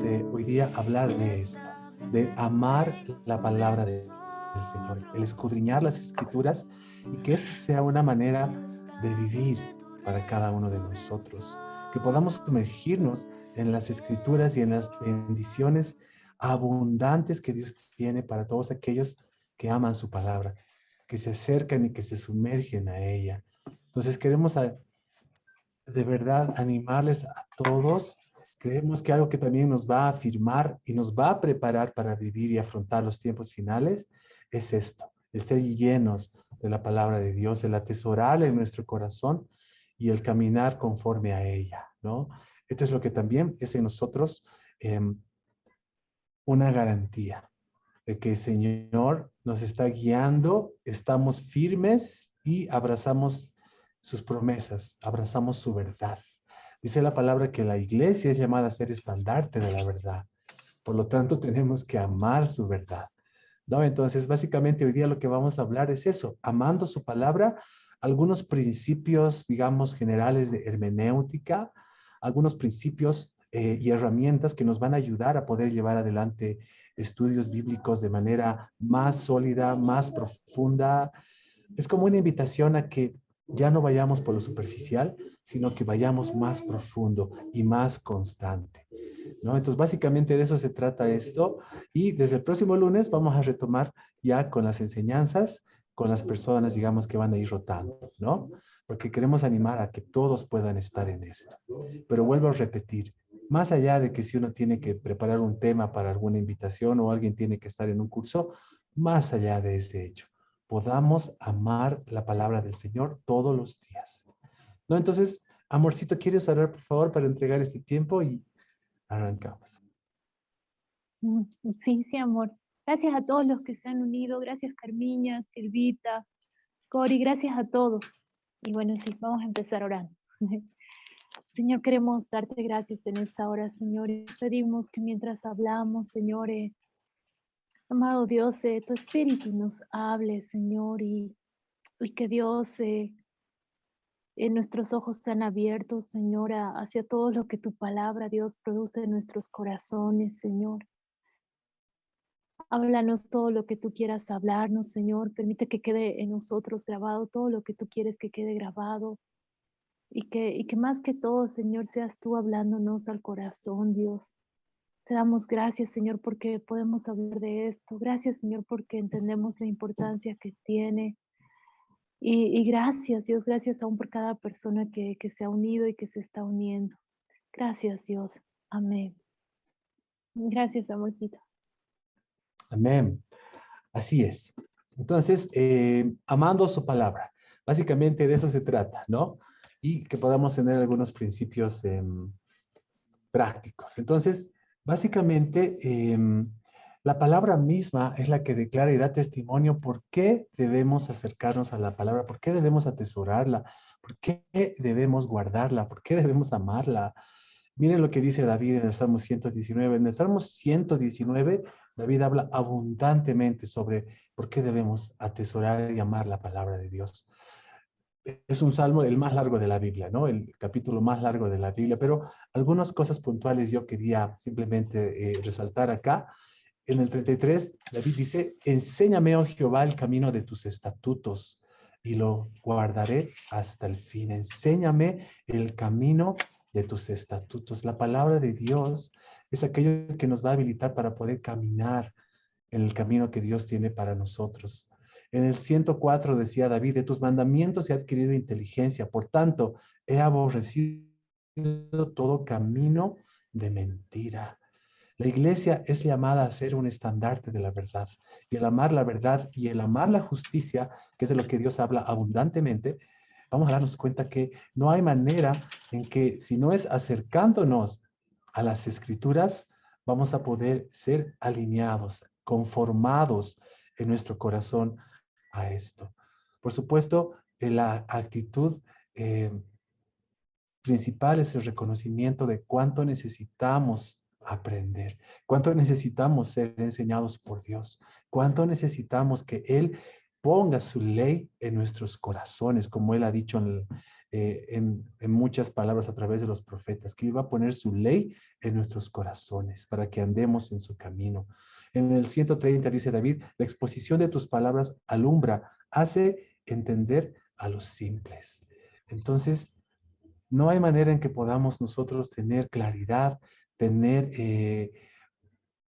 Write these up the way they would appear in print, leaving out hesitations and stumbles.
queremos hoy día hablar de esto, de amar la palabra del Señor, el escudriñar las Escrituras y que eso sea una manera de vivir para cada uno de nosotros, que podamos sumergirnos en las Escrituras y en las bendiciones abundantes que Dios tiene para todos aquellos que aman su palabra, que se acercan y que se sumergen a ella. Entonces queremos de verdad animarles a todos. Creemos que algo que también nos va a afirmar y nos va a preparar para vivir y afrontar los tiempos finales es esto, el ser llenos de la palabra de Dios, el atesorarla en nuestro corazón y el caminar conforme a ella, ¿no? Esto es lo que también es en nosotros una garantía de que el Señor nos está guiando, estamos firmes y abrazamos sus promesas, abrazamos su verdad. Dice la palabra que la iglesia es llamada a ser estandarte de la verdad. Por lo tanto, tenemos que amar su verdad, ¿no? Entonces, básicamente hoy día lo que vamos a hablar es eso, amando su palabra, algunos principios, digamos, generales de hermenéutica, algunos principios y herramientas que nos van a ayudar a poder llevar adelante estudios bíblicos de manera más sólida, más profunda. Es como una invitación a que ya no vayamos por lo superficial, sino que vayamos más profundo y más constante, ¿no? Entonces, básicamente de eso se trata esto. Y desde el próximo lunes vamos a retomar ya con las enseñanzas, con las personas, digamos, que van a ir rotando, ¿no? Porque queremos animar a que todos puedan estar en esto. Pero vuelvo a repetir, más allá de que si uno tiene que preparar un tema para alguna invitación o alguien tiene que estar en un curso, más allá de ese hecho, podamos amar la palabra del Señor todos los días, ¿no? Entonces, amorcito, ¿quieres orar, por favor, para entregar este tiempo? Y arrancamos. Mm, Sí, sí, amor. Gracias a todos los que se han unido. Gracias, Carmiña, Silvita, Cori. Gracias a todos. Y bueno, sí, vamos a empezar orando. Señor, queremos darte gracias en esta hora, Señor. Y pedimos que mientras hablamos, Señor, amado Dios, tu Espíritu nos hable, Señor, y que Dios, nuestros ojos sean abiertos, Señor, hacia todo lo que tu palabra, Dios, produce en nuestros corazones, Señor. Háblanos todo lo que tú quieras hablarnos, Señor. Permite que quede en nosotros grabado todo lo que tú quieres que quede grabado. Y que más que todo, Señor, seas tú hablándonos al corazón, Dios. Te damos gracias, Señor, porque podemos hablar de esto. Gracias, Señor, porque entendemos la importancia que tiene. Y gracias, Dios, gracias aún por cada persona que se ha unido y que se está uniendo. Gracias, Dios. Amén. Gracias, amorcito. Amén. Así es. Entonces, amando su palabra. Básicamente de eso se trata, ¿no? Y que podamos tener algunos principios prácticos. Entonces, básicamente, la palabra misma es la que declara y da testimonio por qué debemos acercarnos a la palabra, por qué debemos atesorarla, por qué debemos guardarla, por qué debemos amarla. Miren lo que dice David en el Salmo 119. En el Salmo 119, David habla abundantemente sobre por qué debemos atesorar y amar la palabra de Dios. Es un salmo el más largo de la Biblia, ¿no? El capítulo más largo de la Biblia, pero algunas cosas puntuales yo quería simplemente resaltar acá. En el 33, David dice, enséñame, oh Jehová, el camino de tus estatutos y lo guardaré hasta el fin. Enséñame el camino de tus estatutos. La palabra de Dios es aquello que nos va a habilitar para poder caminar en el camino que Dios tiene para nosotros. En el 104 decía David, de tus mandamientos he adquirido inteligencia, por tanto, he aborrecido todo camino de mentira. La iglesia es llamada a ser un estandarte de la verdad. Y el amar la verdad y el amar la justicia, que es de lo que Dios habla abundantemente, vamos a darnos cuenta que no hay manera en que, si no es acercándonos a las escrituras, vamos a poder ser alineados, conformados en nuestro corazón a esto. Por supuesto, la actitud principal es el reconocimiento de cuánto necesitamos aprender, cuánto necesitamos ser enseñados por Dios, cuánto necesitamos que Él ponga su ley en nuestros corazones, como Él ha dicho en muchas palabras a través de los profetas, que iba a poner su ley en nuestros corazones para que andemos en su camino. En el 130 dice David, la exposición de tus palabras alumbra, hace entender a los simples. Entonces, no hay manera en que podamos nosotros tener claridad, tener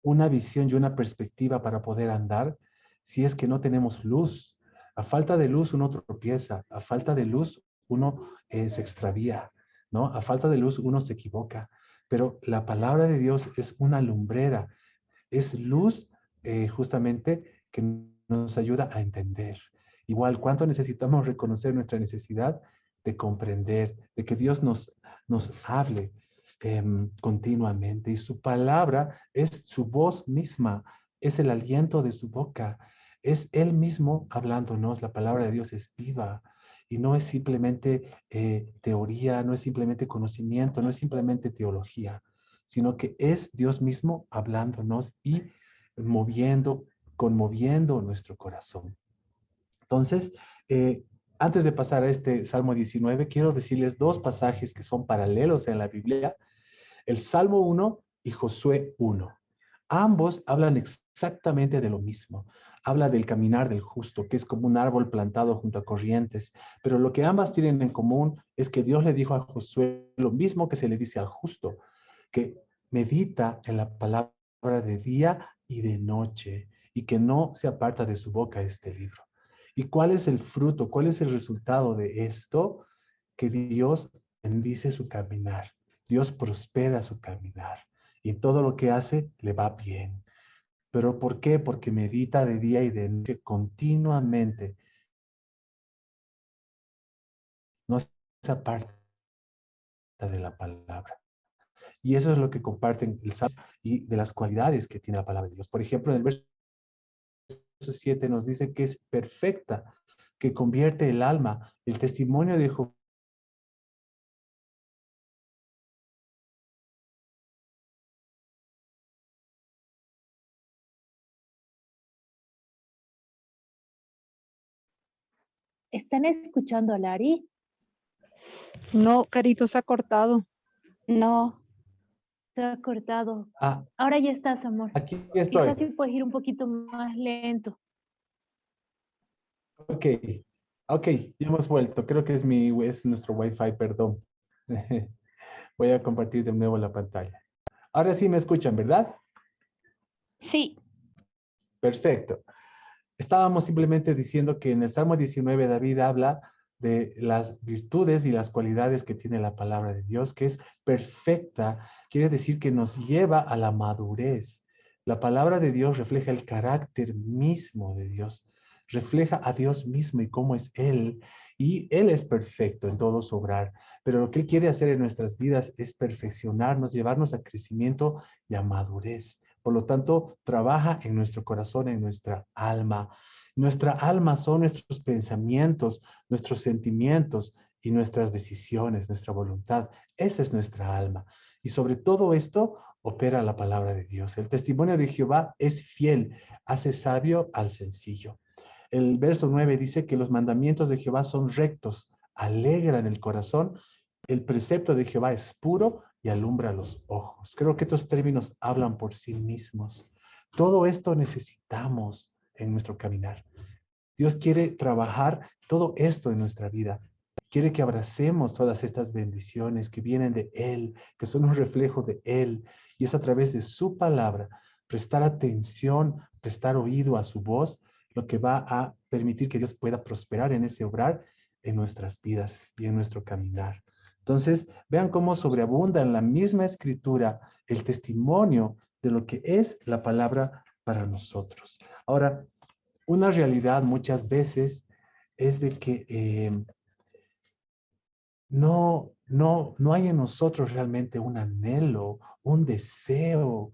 una visión y una perspectiva para poder andar si es que no tenemos luz. A falta de luz uno tropieza, a falta de luz uno se extravía, ¿no? A falta de luz uno se equivoca. Pero la palabra de Dios es una lumbrera, es luz justamente que nos ayuda a entender. Igual, ¿cuánto necesitamos reconocer nuestra necesidad de comprender, de que Dios nos hable continuamente? Y su palabra es su voz misma, es el aliento de su boca, es Él mismo hablándonos. La palabra de Dios es viva y no es simplemente teoría, no es simplemente conocimiento, no es simplemente teología, sino que es Dios mismo hablándonos y moviendo, conmoviendo nuestro corazón. Entonces, antes de pasar a este Salmo 19, quiero decirles dos pasajes que son paralelos en la Biblia, el Salmo 1 y Josué 1. Ambos hablan exactamente de lo mismo. Habla del caminar del justo, que es como un árbol plantado junto a corrientes. Pero lo que ambas tienen en común es que Dios le dijo a Josué lo mismo que se le dice al justo, que medita en la palabra de día y de noche y que no se aparta de su boca este libro. ¿Y cuál es el fruto? ¿Cuál es el resultado de esto? Que Dios bendice su caminar. Dios prospera su caminar y todo lo que hace le va bien. ¿Pero por qué? Porque medita de día y de noche continuamente. No se aparta de la palabra. Y eso es lo que comparten el Salmo y de las cualidades que tiene la palabra de Dios. Por ejemplo, en el verso 7 nos dice que es perfecta, que convierte el alma. El testimonio de Job ¿Están escuchando a Lari? No, Carito, se ha cortado. No, Se ha cortado. Ah, Ahora ya estás, amor. aquí Quizás sí estoy. puedes ir un poquito más lento. Ok, ok, ya hemos vuelto. Creo que es nuestro Wi-Fi, perdón. Voy a compartir de nuevo la pantalla. Ahora sí me escuchan, ¿verdad? sí, Perfecto. Estábamos simplemente diciendo que en el Salmo 19 David habla de las virtudes y las cualidades que tiene la palabra de Dios, que es perfecta, quiere decir que nos lleva a la madurez. La palabra de Dios refleja el carácter mismo de Dios, refleja a Dios mismo y cómo es Él, y Él es perfecto en todo su obrar, pero lo que Él quiere hacer en nuestras vidas es perfeccionarnos, llevarnos a crecimiento y a madurez. Por lo tanto, trabaja en nuestro corazón, en nuestra alma. Nuestra alma son nuestros pensamientos, nuestros sentimientos y nuestras decisiones, nuestra voluntad. Esa es nuestra alma. Y sobre todo esto opera la palabra de Dios. El testimonio de Jehová es fiel, hace sabio al sencillo. El verso 9 dice que los mandamientos de Jehová son rectos, alegran el corazón. El precepto de Jehová es puro y alumbra los ojos. Creo que estos términos hablan por sí mismos. Todo esto necesitamos en nuestro caminar. Dios quiere trabajar todo esto en nuestra vida. Quiere que abracemos todas estas bendiciones que vienen de Él, que son un reflejo de Él. Y es a través de su palabra, prestar atención, prestar oído a su voz, lo que va a permitir que Dios pueda prosperar en ese obrar en nuestras vidas y en nuestro caminar. Entonces, vean cómo sobreabunda en la misma escritura el testimonio de lo que es la palabra para nosotros. Ahora, una realidad muchas veces es de que no hay en nosotros realmente un anhelo, un deseo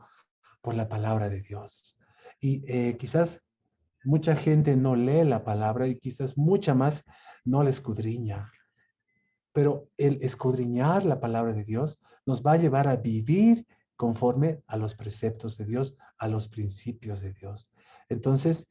por la palabra de Dios. Y quizás mucha gente no lee la palabra y quizás mucha más no la escudriña. Pero el escudriñar la palabra de Dios nos va a llevar a vivir conforme a los preceptos de Dios, a los principios de Dios. Entonces,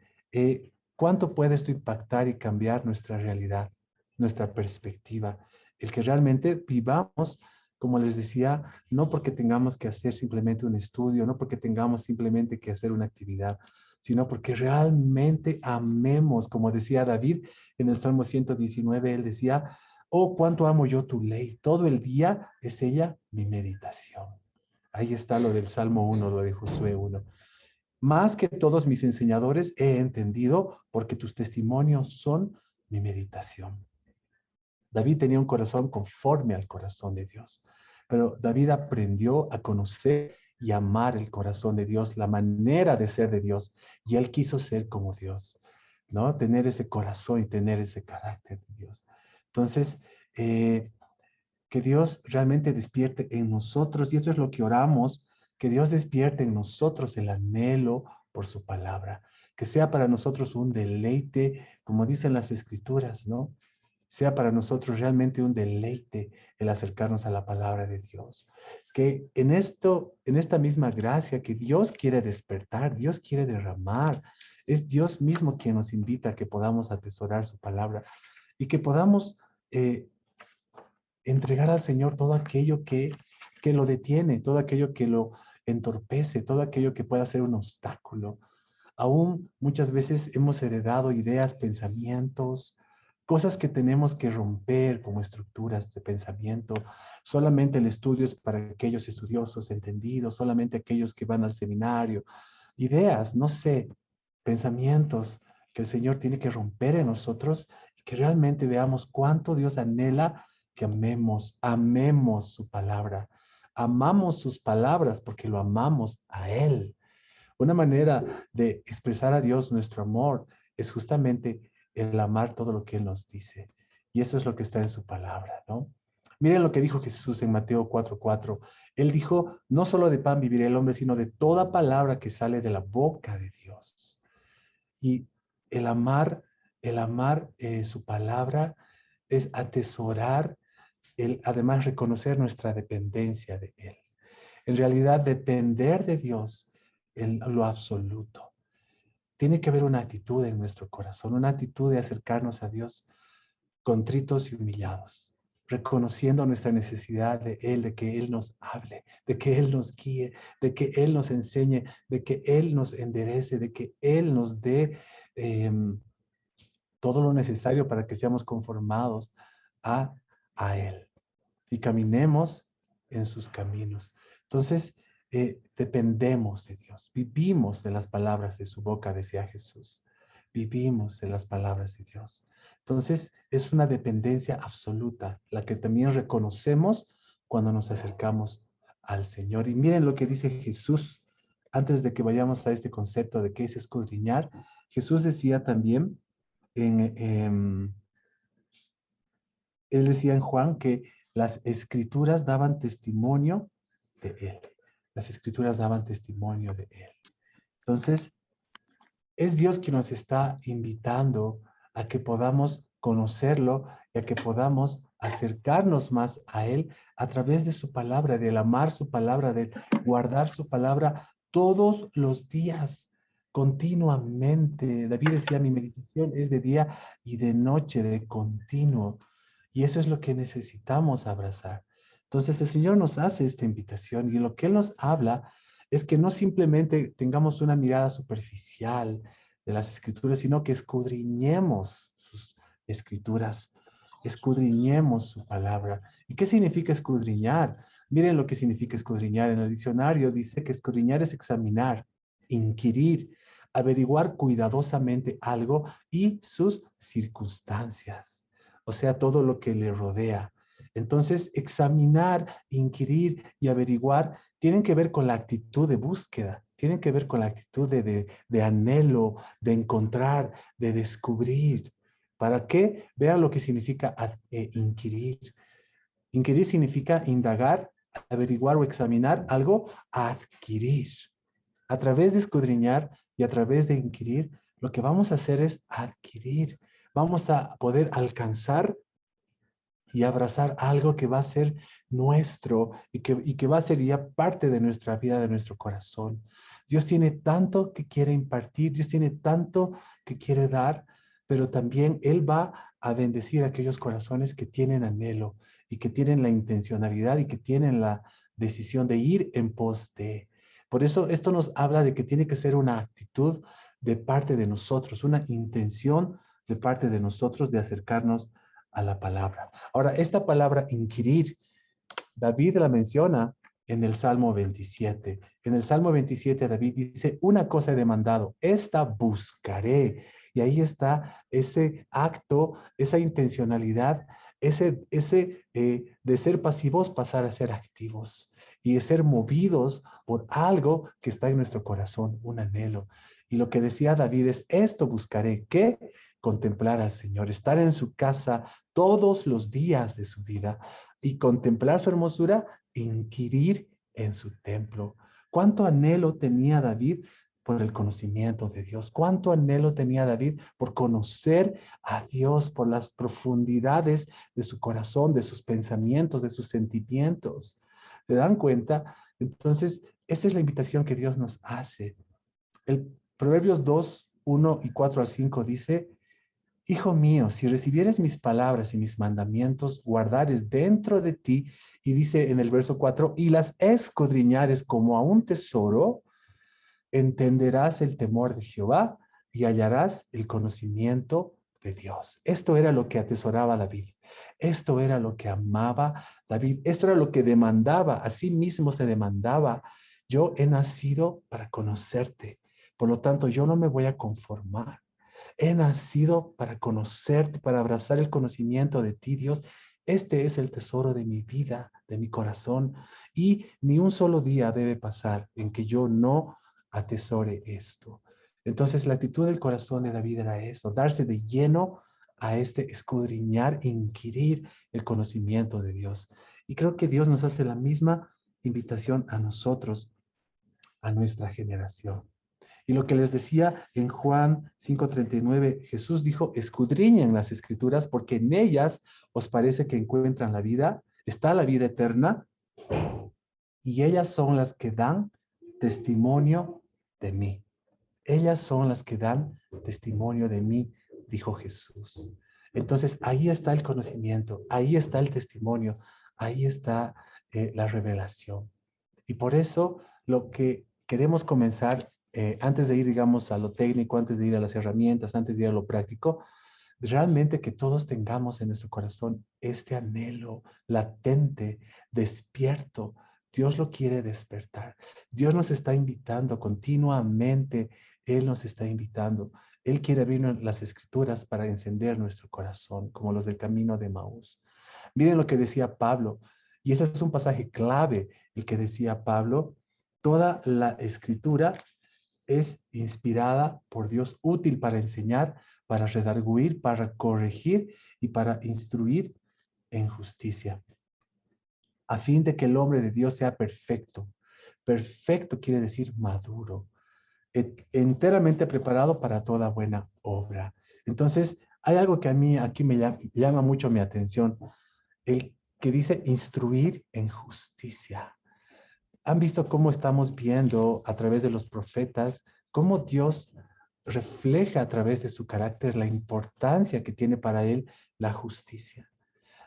¿cuánto puede esto impactar y cambiar nuestra realidad, nuestra perspectiva? el que realmente vivamos, como les decía, no porque tengamos que hacer simplemente un estudio, no porque tengamos simplemente que hacer una actividad, sino porque realmente amemos, como decía David en el Salmo 119, él decía, oh, cuánto amo yo tu ley, todo el día es ella mi meditación. Ahí está lo del Salmo 1, lo de Josué 1. Más que todos mis enseñadores he entendido porque tus testimonios son mi meditación. David tenía un corazón conforme al corazón de Dios, pero David aprendió a conocer y amar el corazón de Dios, la manera de ser de Dios, y él quiso ser como Dios, ¿no? Tener ese corazón y tener ese carácter de Dios. Entonces, que Dios realmente despierte en nosotros, y esto es lo que oramos, que Dios despierte en nosotros el anhelo por su palabra, que sea para nosotros un deleite, como dicen las escrituras, ¿no? Sea para nosotros realmente un deleite el acercarnos a la palabra de Dios. Que en esto, en esta misma gracia que Dios quiere despertar, Dios quiere derramar, es Dios mismo quien nos invita a que podamos atesorar su palabra y que podamos entregar al Señor todo aquello que lo detiene, todo aquello que lo entorpece, todo aquello que pueda ser un obstáculo. Aún muchas veces hemos heredado ideas, pensamientos, cosas que tenemos que romper como estructuras de pensamiento. Solamente el estudio es para aquellos estudiosos, entendidos, solamente aquellos que van al seminario. Ideas, no sé, pensamientos que el Señor tiene que romper en nosotros y que realmente veamos cuánto Dios anhela que amemos su palabra. Amamos sus palabras porque lo amamos a Él. Una manera de expresar a Dios nuestro amor es justamente el amar todo lo que Él nos dice. Y eso es lo que está en su palabra, ¿no? Miren lo que dijo Jesús en Mateo 4:4. Él dijo, no solo de pan vivirá el hombre, sino de toda palabra que sale de la boca de Dios. Y el amar, su palabra es atesorar, además reconocer nuestra dependencia de Él. En realidad, depender de Dios en lo absoluto. Tiene que haber una actitud en nuestro corazón, una actitud de acercarnos a Dios contritos y humillados, reconociendo nuestra necesidad de Él, de que Él nos hable, de que Él nos guíe, de que Él nos enseñe, de que Él nos enderece, de que Él nos dé todo lo necesario para que seamos conformados a, a Él y caminemos en sus caminos. Entonces, dependemos de Dios, vivimos de las palabras de su boca, decía Jesús. Vivimos de las palabras de Dios. Entonces, es una dependencia absoluta, la que también reconocemos cuando nos acercamos al Señor. Y miren lo que dice Jesús, antes de que vayamos a este concepto de qué es escudriñar. Jesús decía también, él decía en Juan que las escrituras daban testimonio de Él. Las escrituras daban testimonio de Él. Entonces, es Dios quien nos está invitando a que podamos conocerlo y a que podamos acercarnos más a Él a través de su palabra, del amar su palabra, de guardar su palabra todos los días, continuamente. David decía, mi meditación es de día y de noche, de continuo. Y eso es lo que necesitamos abrazar. Entonces el Señor nos hace esta invitación y lo que Él nos habla es que no simplemente tengamos una mirada superficial de las escrituras, sino que escudriñemos sus escrituras, escudriñemos su palabra. ¿Y qué significa escudriñar? Miren lo que significa escudriñar. En el diccionario dice que escudriñar es examinar, inquirir, averiguar cuidadosamente algo y sus circunstancias, o sea, todo lo que le rodea. Entonces, examinar, inquirir y averiguar tienen que ver con la actitud de búsqueda, tienen que ver con la actitud de anhelo, de encontrar, de descubrir. ¿Para qué? Vean lo que significa inquirir. Inquirir significa indagar, averiguar o examinar algo, adquirir. A través de escudriñar y a través de inquirir, lo que vamos a hacer es adquirir. Vamos a poder alcanzar y abrazar algo que va a ser nuestro y que va a ser ya parte de nuestra vida, de nuestro corazón. Dios tiene tanto que quiere impartir, Dios tiene tanto que quiere dar, pero también Él va a bendecir aquellos corazones que tienen anhelo y que tienen la intencionalidad y que tienen la decisión de ir en pos de. Por eso esto nos habla de que tiene que ser una actitud de parte de nosotros, una intención de parte de nosotros de acercarnos a la palabra. Ahora, esta palabra inquirir, David la menciona en el Salmo 27. En el Salmo 27 David dice, una cosa he demandado, esta buscaré. Y ahí está ese acto, esa intencionalidad, de ser pasivos pasar a ser activos y de ser movidos por algo que está en nuestro corazón, un anhelo. Y lo que decía David es, esto buscaré, ¿qué? Contemplar al Señor, estar en su casa todos los días de su vida y contemplar su hermosura, inquirir en su templo. ¿Cuánto anhelo tenía David por el conocimiento de Dios? ¿Cuánto anhelo tenía David por conocer a Dios, por las profundidades de su corazón, de sus pensamientos, de sus sentimientos? ¿Se dan cuenta? Entonces, esta es la invitación que Dios nos hace. El Proverbios 2, 1 y 4 al 5 dice, Hijo mío, si recibieres mis palabras y mis mandamientos, guardares dentro de ti, y dice en el verso 4, y las escudriñares como a un tesoro, entenderás el temor de Jehová y hallarás el conocimiento de Dios. Esto era lo que atesoraba David. Esto era lo que amaba David. Esto era lo que demandaba. A sí mismo se demandaba. Yo he nacido para conocerte. Por lo tanto, yo no me voy a conformar. He nacido para conocerte, para abrazar el conocimiento de ti, Dios. Este es el tesoro de mi vida, de mi corazón. Y ni un solo día debe pasar en que yo no atesore esto. Entonces la actitud del corazón de David era eso, darse de lleno a este escudriñar, inquirir el conocimiento de Dios. Y creo que Dios nos hace la misma invitación a nosotros, a nuestra generación. Y lo que les decía en Juan 5:39, Jesús dijo, escudriñen las escrituras porque en ellas os parece que encuentran la vida, está la vida eterna, y ellas son las que dan testimonio de mí. Ellas son las que dan testimonio de mí, dijo Jesús. Entonces, ahí está el conocimiento, ahí está el testimonio, ahí está la revelación. Y por eso lo que queremos comenzar, antes de ir, digamos, a lo técnico, antes de ir a las herramientas, antes de ir a lo práctico, realmente que todos tengamos en nuestro corazón este anhelo latente, despierto. Dios lo quiere despertar. Dios nos está invitando continuamente. Él nos está invitando. Él quiere abrirnos las escrituras para encender nuestro corazón, como los del camino de Maús. Miren lo que decía Pablo, y ese es un pasaje clave, el que decía Pablo, toda la escritura es inspirada por Dios, útil para enseñar, para redarguir, para corregir y para instruir en justicia, a fin de que el hombre de Dios sea perfecto. Perfecto quiere decir maduro, enteramente preparado para toda buena obra. Entonces, hay algo que a mí aquí me llama mucho mi atención, el que dice instruir en justicia. ¿Han visto cómo estamos viendo a través de los profetas, cómo Dios refleja a través de su carácter la importancia que tiene para él la justicia?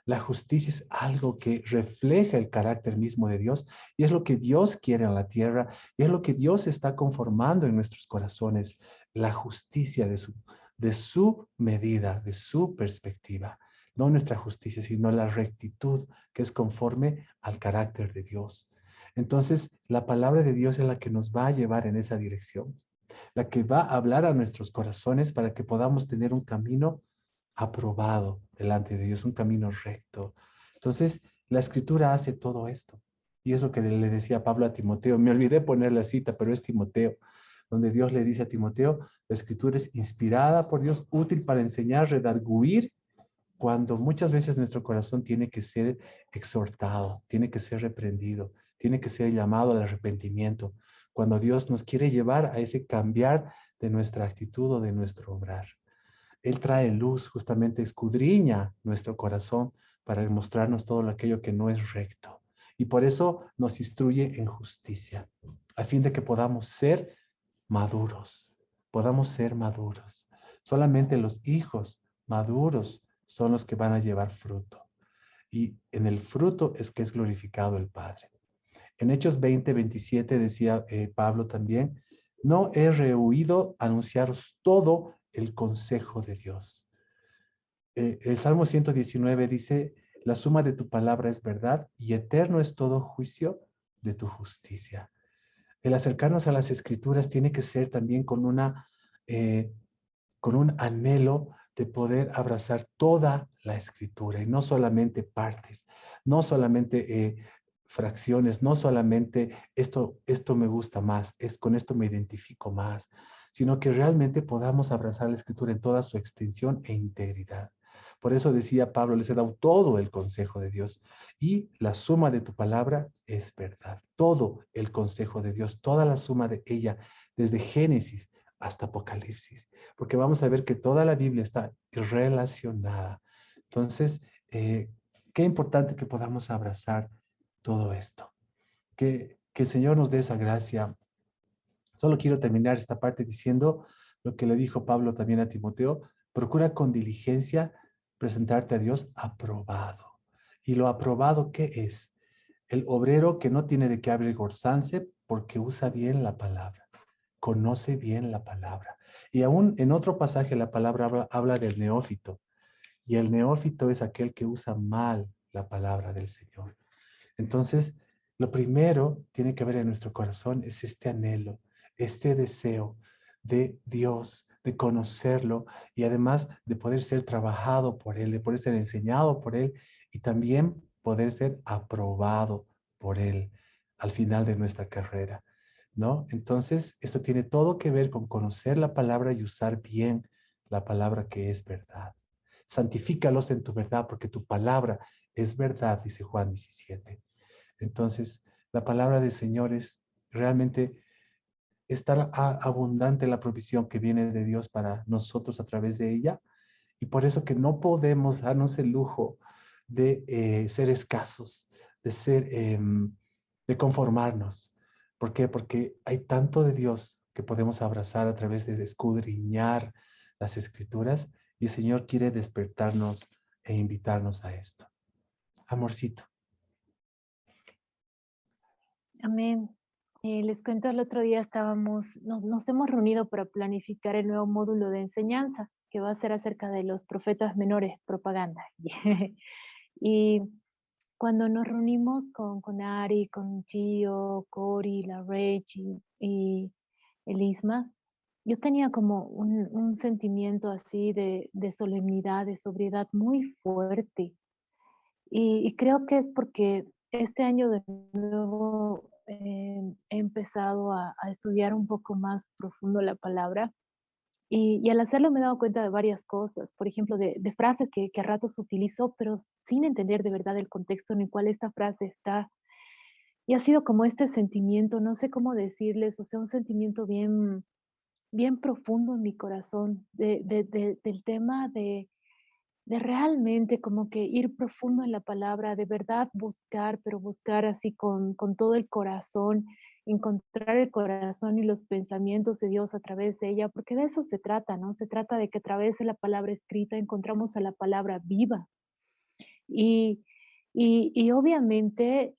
La justicia es algo que refleja el carácter mismo de Dios y es lo que Dios quiere en la tierra y es lo que Dios está conformando en nuestros corazones, la justicia de su medida, de su perspectiva. No nuestra justicia, sino la rectitud que es conforme al carácter de Dios. Entonces, la palabra de Dios es la que nos va a llevar en esa dirección, la que va a hablar a nuestros corazones para que podamos tener un camino aprobado delante de Dios, un camino recto. Entonces, la escritura hace todo esto. Y es lo que le decía Pablo a Timoteo. Me olvidé poner la cita, pero es Timoteo, donde Dios le dice a Timoteo, la escritura es inspirada por Dios, útil para enseñar, redarguir, cuando muchas veces nuestro corazón tiene que ser exhortado, tiene que ser reprendido, tiene que ser llamado al arrepentimiento, cuando Dios nos quiere llevar a ese cambiar de nuestra actitud o de nuestro obrar. Él trae luz, justamente escudriña nuestro corazón para mostrarnos todo aquello que no es recto. Y por eso nos instruye en justicia, a fin de que podamos ser maduros, podamos ser maduros. Solamente los hijos maduros son los que van a llevar fruto. Y en el fruto es que es glorificado el Padre. En Hechos 20:27 decía Pablo también, no he rehuido anunciaros todo el consejo de Dios. El Salmo 119 dice, la suma de tu palabra es verdad y eterno es todo juicio de tu justicia. El acercarnos a las escrituras tiene que ser también con un anhelo de poder abrazar toda la escritura y no solamente partes, no solamente fracciones, no solamente esto me gusta más, con esto me identifico más, sino que realmente podamos abrazar la escritura en toda su extensión e integridad. Por eso decía Pablo, les he dado todo el consejo de Dios y la suma de tu palabra es verdad. Todo el consejo de Dios, toda la suma de ella, desde Génesis hasta Apocalipsis, porque vamos a ver que toda la Biblia está relacionada. Entonces, qué importante que podamos abrazar todo esto. Que el Señor nos dé esa gracia. Solo quiero terminar esta parte diciendo lo que le dijo Pablo también a Timoteo, procura con diligencia presentarte a Dios aprobado. ¿Y lo aprobado qué es? El obrero que no tiene de qué avergonzarse porque usa bien la palabra, conoce bien la palabra. Y aún en otro pasaje la palabra habla del neófito. Y el neófito es aquel que usa mal la palabra del Señor. Entonces, lo primero tiene que haber en nuestro corazón es este anhelo, este deseo de Dios, de conocerlo y además de poder ser trabajado por Él, de poder ser enseñado por Él y también poder ser aprobado por Él al final de nuestra carrera, ¿no? Entonces, esto tiene todo que ver con conocer la palabra y usar bien la palabra que es verdad. Santifícalos en tu verdad porque tu palabra es verdad, dice Juan 17. Entonces, la palabra del Señor es realmente estar abundante la provisión que viene de Dios para nosotros a través de ella. Y por eso que no podemos darnos el lujo de ser escasos, de conformarnos. ¿Por qué? Porque hay tanto de Dios que podemos abrazar a través de escudriñar las escrituras y el Señor quiere despertarnos e invitarnos a esto. Amorcito. Amén. Les cuento, el otro día nos hemos reunido para planificar el nuevo módulo de enseñanza que va a ser acerca de los profetas menores, propaganda. Y cuando nos reunimos con Ari, con Chio, Cori, la Rach y Elisma, yo tenía como un sentimiento así de solemnidad, de sobriedad muy fuerte. Y creo que es porque este año de nuevo he empezado a estudiar un poco más profundo la palabra y al hacerlo me he dado cuenta de varias cosas, por ejemplo, de frases que a ratos utilizo, pero sin entender de verdad el contexto en el cual esta frase está. Y ha sido como este sentimiento, no sé cómo decirles, o sea, un sentimiento bien profundo en mi corazón del tema de realmente como que ir profundo en la palabra, de verdad buscar, pero buscar así con todo el corazón, encontrar el corazón y los pensamientos de Dios a través de ella, porque de eso se trata, ¿no? Se trata de que a través de la palabra escrita encontramos a la palabra viva. Y, y obviamente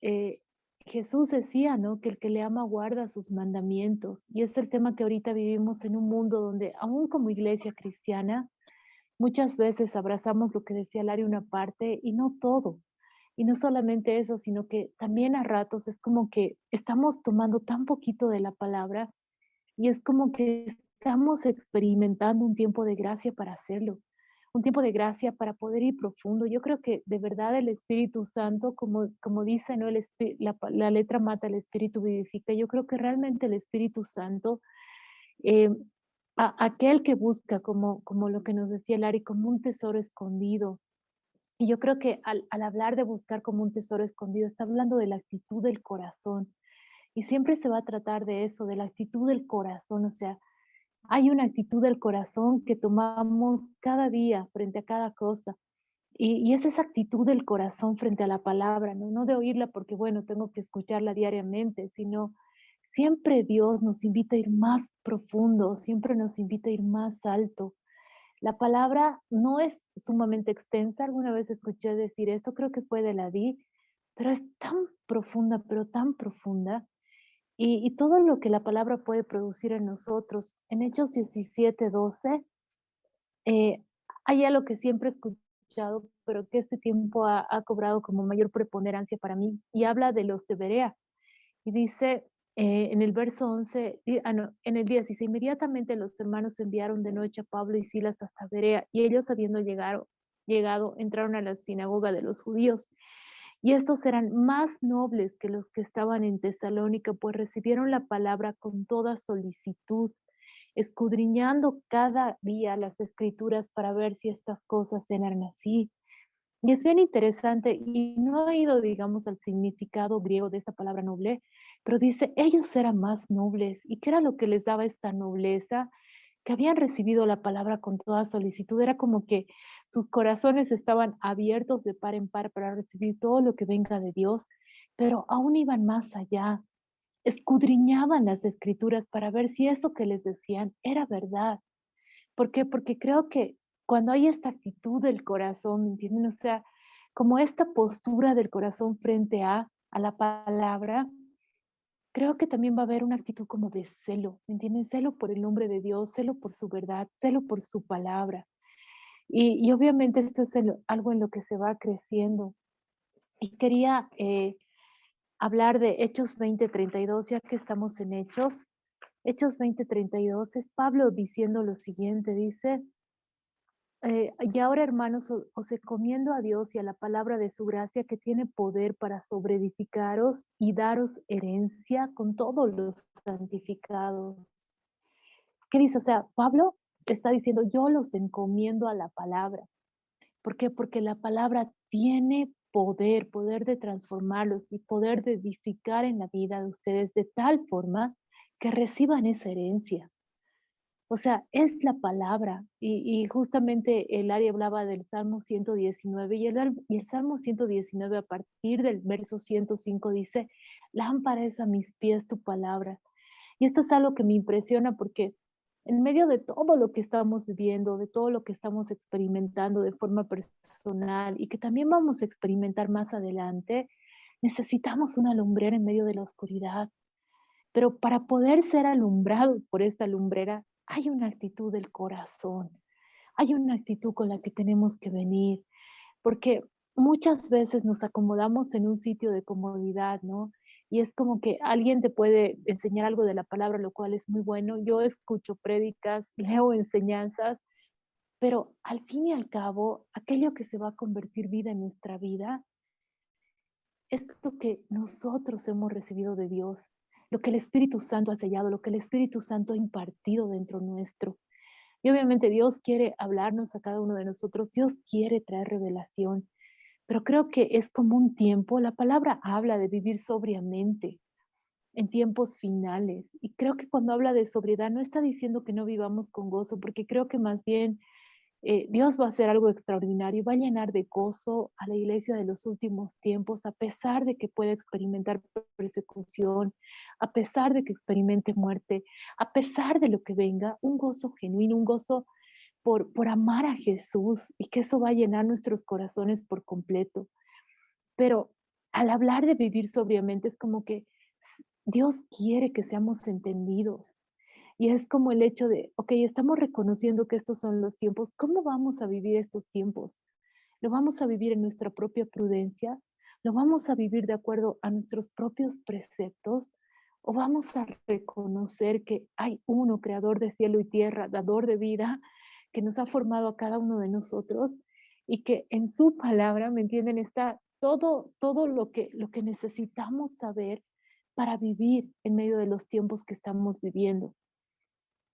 Jesús decía, ¿no? Que el que le ama guarda sus mandamientos. Y es el tema que ahorita vivimos en un mundo donde, aún como iglesia cristiana, muchas veces abrazamos lo que decía Lari una parte y no todo. Y no solamente eso, sino que también a ratos es como que estamos tomando tan poquito de la palabra y es como que estamos experimentando un tiempo de gracia para hacerlo, un tiempo de gracia para poder ir profundo. Yo creo que de verdad el Espíritu Santo, como dice, ¿no? La letra mata, el Espíritu vivifica. Yo creo que realmente el Espíritu Santo eh, aquel que busca, como lo que nos decía Lari, como un tesoro escondido. Y yo creo que al hablar de buscar como un tesoro escondido, está hablando de la actitud del corazón. Y siempre se va a tratar de eso, de la actitud del corazón. O sea, hay una actitud del corazón que tomamos cada día frente a cada cosa. Y es esa actitud del corazón frente a la palabra, ¿no? No de oírla porque, bueno, tengo que escucharla diariamente, sino siempre Dios nos invita a ir más profundo, siempre nos invita a ir más alto. La palabra no es sumamente extensa, alguna vez escuché decir esto, creo que fue de la Di, pero es tan profunda, pero tan profunda. Y todo lo que la palabra puede producir en nosotros. En Hechos 17:12, eh, hay algo que siempre he escuchado, pero que este tiempo ha cobrado como mayor preponderancia para mí, y habla de los de Berea. Y dice en el verso 11, no, en el 10, dice, inmediatamente los hermanos enviaron de noche a Pablo y Silas hasta Berea, y ellos habiendo llegado, entraron a la sinagoga de los judíos. Y estos eran más nobles que los que estaban en Tesalónica, pues recibieron la palabra con toda solicitud, escudriñando cada día las escrituras para ver si estas cosas eran así. Y es bien interesante, y no he ido, digamos, al significado griego de esta palabra noble, pero dice, ellos eran más nobles. ¿Y qué era lo que les daba esta nobleza? Que habían recibido la palabra con toda solicitud. Era como que sus corazones estaban abiertos de par en par para recibir todo lo que venga de Dios, pero aún iban más allá. Escudriñaban las escrituras para ver si eso que les decían era verdad. ¿Por qué? Porque creo que cuando hay esta actitud del corazón, ¿me entienden? O sea, como esta postura del corazón frente a la palabra, creo que también va a haber una actitud como de celo, ¿me entienden? Celo por el nombre de Dios, celo por su verdad, celo por su palabra. Y obviamente esto es algo en lo que se va creciendo. Y quería hablar de Hechos 20:32, ya que estamos en Hechos. Hechos 20:32 es Pablo diciendo lo siguiente, dice, y ahora, hermanos, os encomiendo a Dios y a la palabra de su gracia que tiene poder para sobreedificaros y daros herencia con todos los santificados. ¿Qué dice? O sea, Pablo está diciendo, yo los encomiendo a la palabra. ¿Por qué? Porque la palabra tiene poder, poder de transformarlos y poder de edificar en la vida de ustedes de tal forma que reciban esa herencia. O sea, es la palabra. Y justamente el Ari hablaba del Salmo 119 y el Salmo 119 a partir del verso 105 dice, lámpara es a mis pies tu palabra. Y esto es algo que me impresiona porque en medio de todo lo que estamos viviendo, de todo lo que estamos experimentando de forma personal y que también vamos a experimentar más adelante, necesitamos una lumbrera en medio de la oscuridad. Pero para poder ser alumbrados por esta lumbrera, hay una actitud del corazón, hay una actitud con la que tenemos que venir, porque muchas veces nos acomodamos en un sitio de comodidad, ¿no? Y es como que alguien te puede enseñar algo de la palabra, lo cual es muy bueno. Yo escucho prédicas, leo enseñanzas, pero al fin y al cabo, aquello que se va a convertir vida en nuestra vida es lo que nosotros hemos recibido de Dios, lo que el Espíritu Santo ha sellado, lo que el Espíritu Santo ha impartido dentro nuestro. Y obviamente Dios quiere hablarnos a cada uno de nosotros, Dios quiere traer revelación, pero creo que es como un tiempo, la palabra habla de vivir sobriamente en tiempos finales. Y creo que cuando habla de sobriedad no está diciendo que no vivamos con gozo, porque creo que más bien Dios va a hacer algo extraordinario, va a llenar de gozo a la iglesia de los últimos tiempos, a pesar de que pueda experimentar persecución, a pesar de que experimente muerte, a pesar de lo que venga, un gozo genuino, un gozo por amar a Jesús y que eso va a llenar nuestros corazones por completo. Pero al hablar de vivir sobriamente es como que Dios quiere que seamos entendidos. Y es como el hecho de, ok, estamos reconociendo que estos son los tiempos. ¿Cómo vamos a vivir estos tiempos? ¿Lo vamos a vivir en nuestra propia prudencia? ¿Lo vamos a vivir de acuerdo a nuestros propios preceptos? ¿O vamos a reconocer que hay uno, creador de cielo y tierra, dador de vida, que nos ha formado a cada uno de nosotros y que en su palabra, ¿me entienden? Está todo lo que necesitamos saber para vivir en medio de los tiempos que estamos viviendo.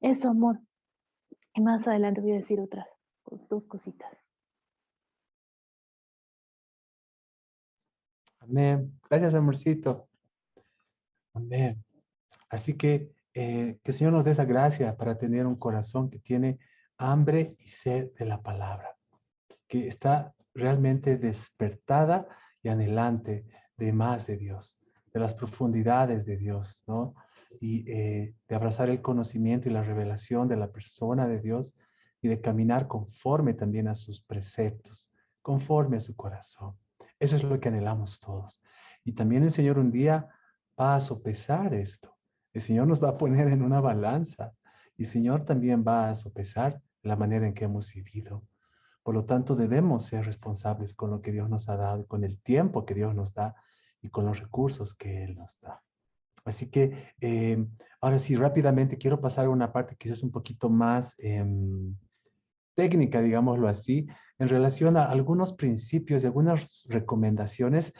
Eso, amor. Y más adelante voy a decir otras dos cositas. Amén. Gracias, amorcito. Amén. Así que el Señor nos dé esa gracia para tener un corazón que tiene hambre y sed de la palabra, que está realmente despertada y anhelante de más de Dios, de las profundidades de Dios, ¿no? Y de abrazar el conocimiento y la revelación de la persona de Dios y de caminar conforme también a sus preceptos, conforme a su corazón. Eso es lo que anhelamos todos. Y también el Señor un día va a sopesar esto. El Señor nos va a poner en una balanza y el Señor también va a sopesar la manera en que hemos vivido. Por lo tanto, debemos ser responsables con lo que Dios nos ha dado, con el tiempo que Dios nos da y con los recursos que Él nos da. Así que ahora sí, rápidamente quiero pasar a una parte quizás un poquito más técnica, digámoslo así, en relación a algunos principios y algunas recomendaciones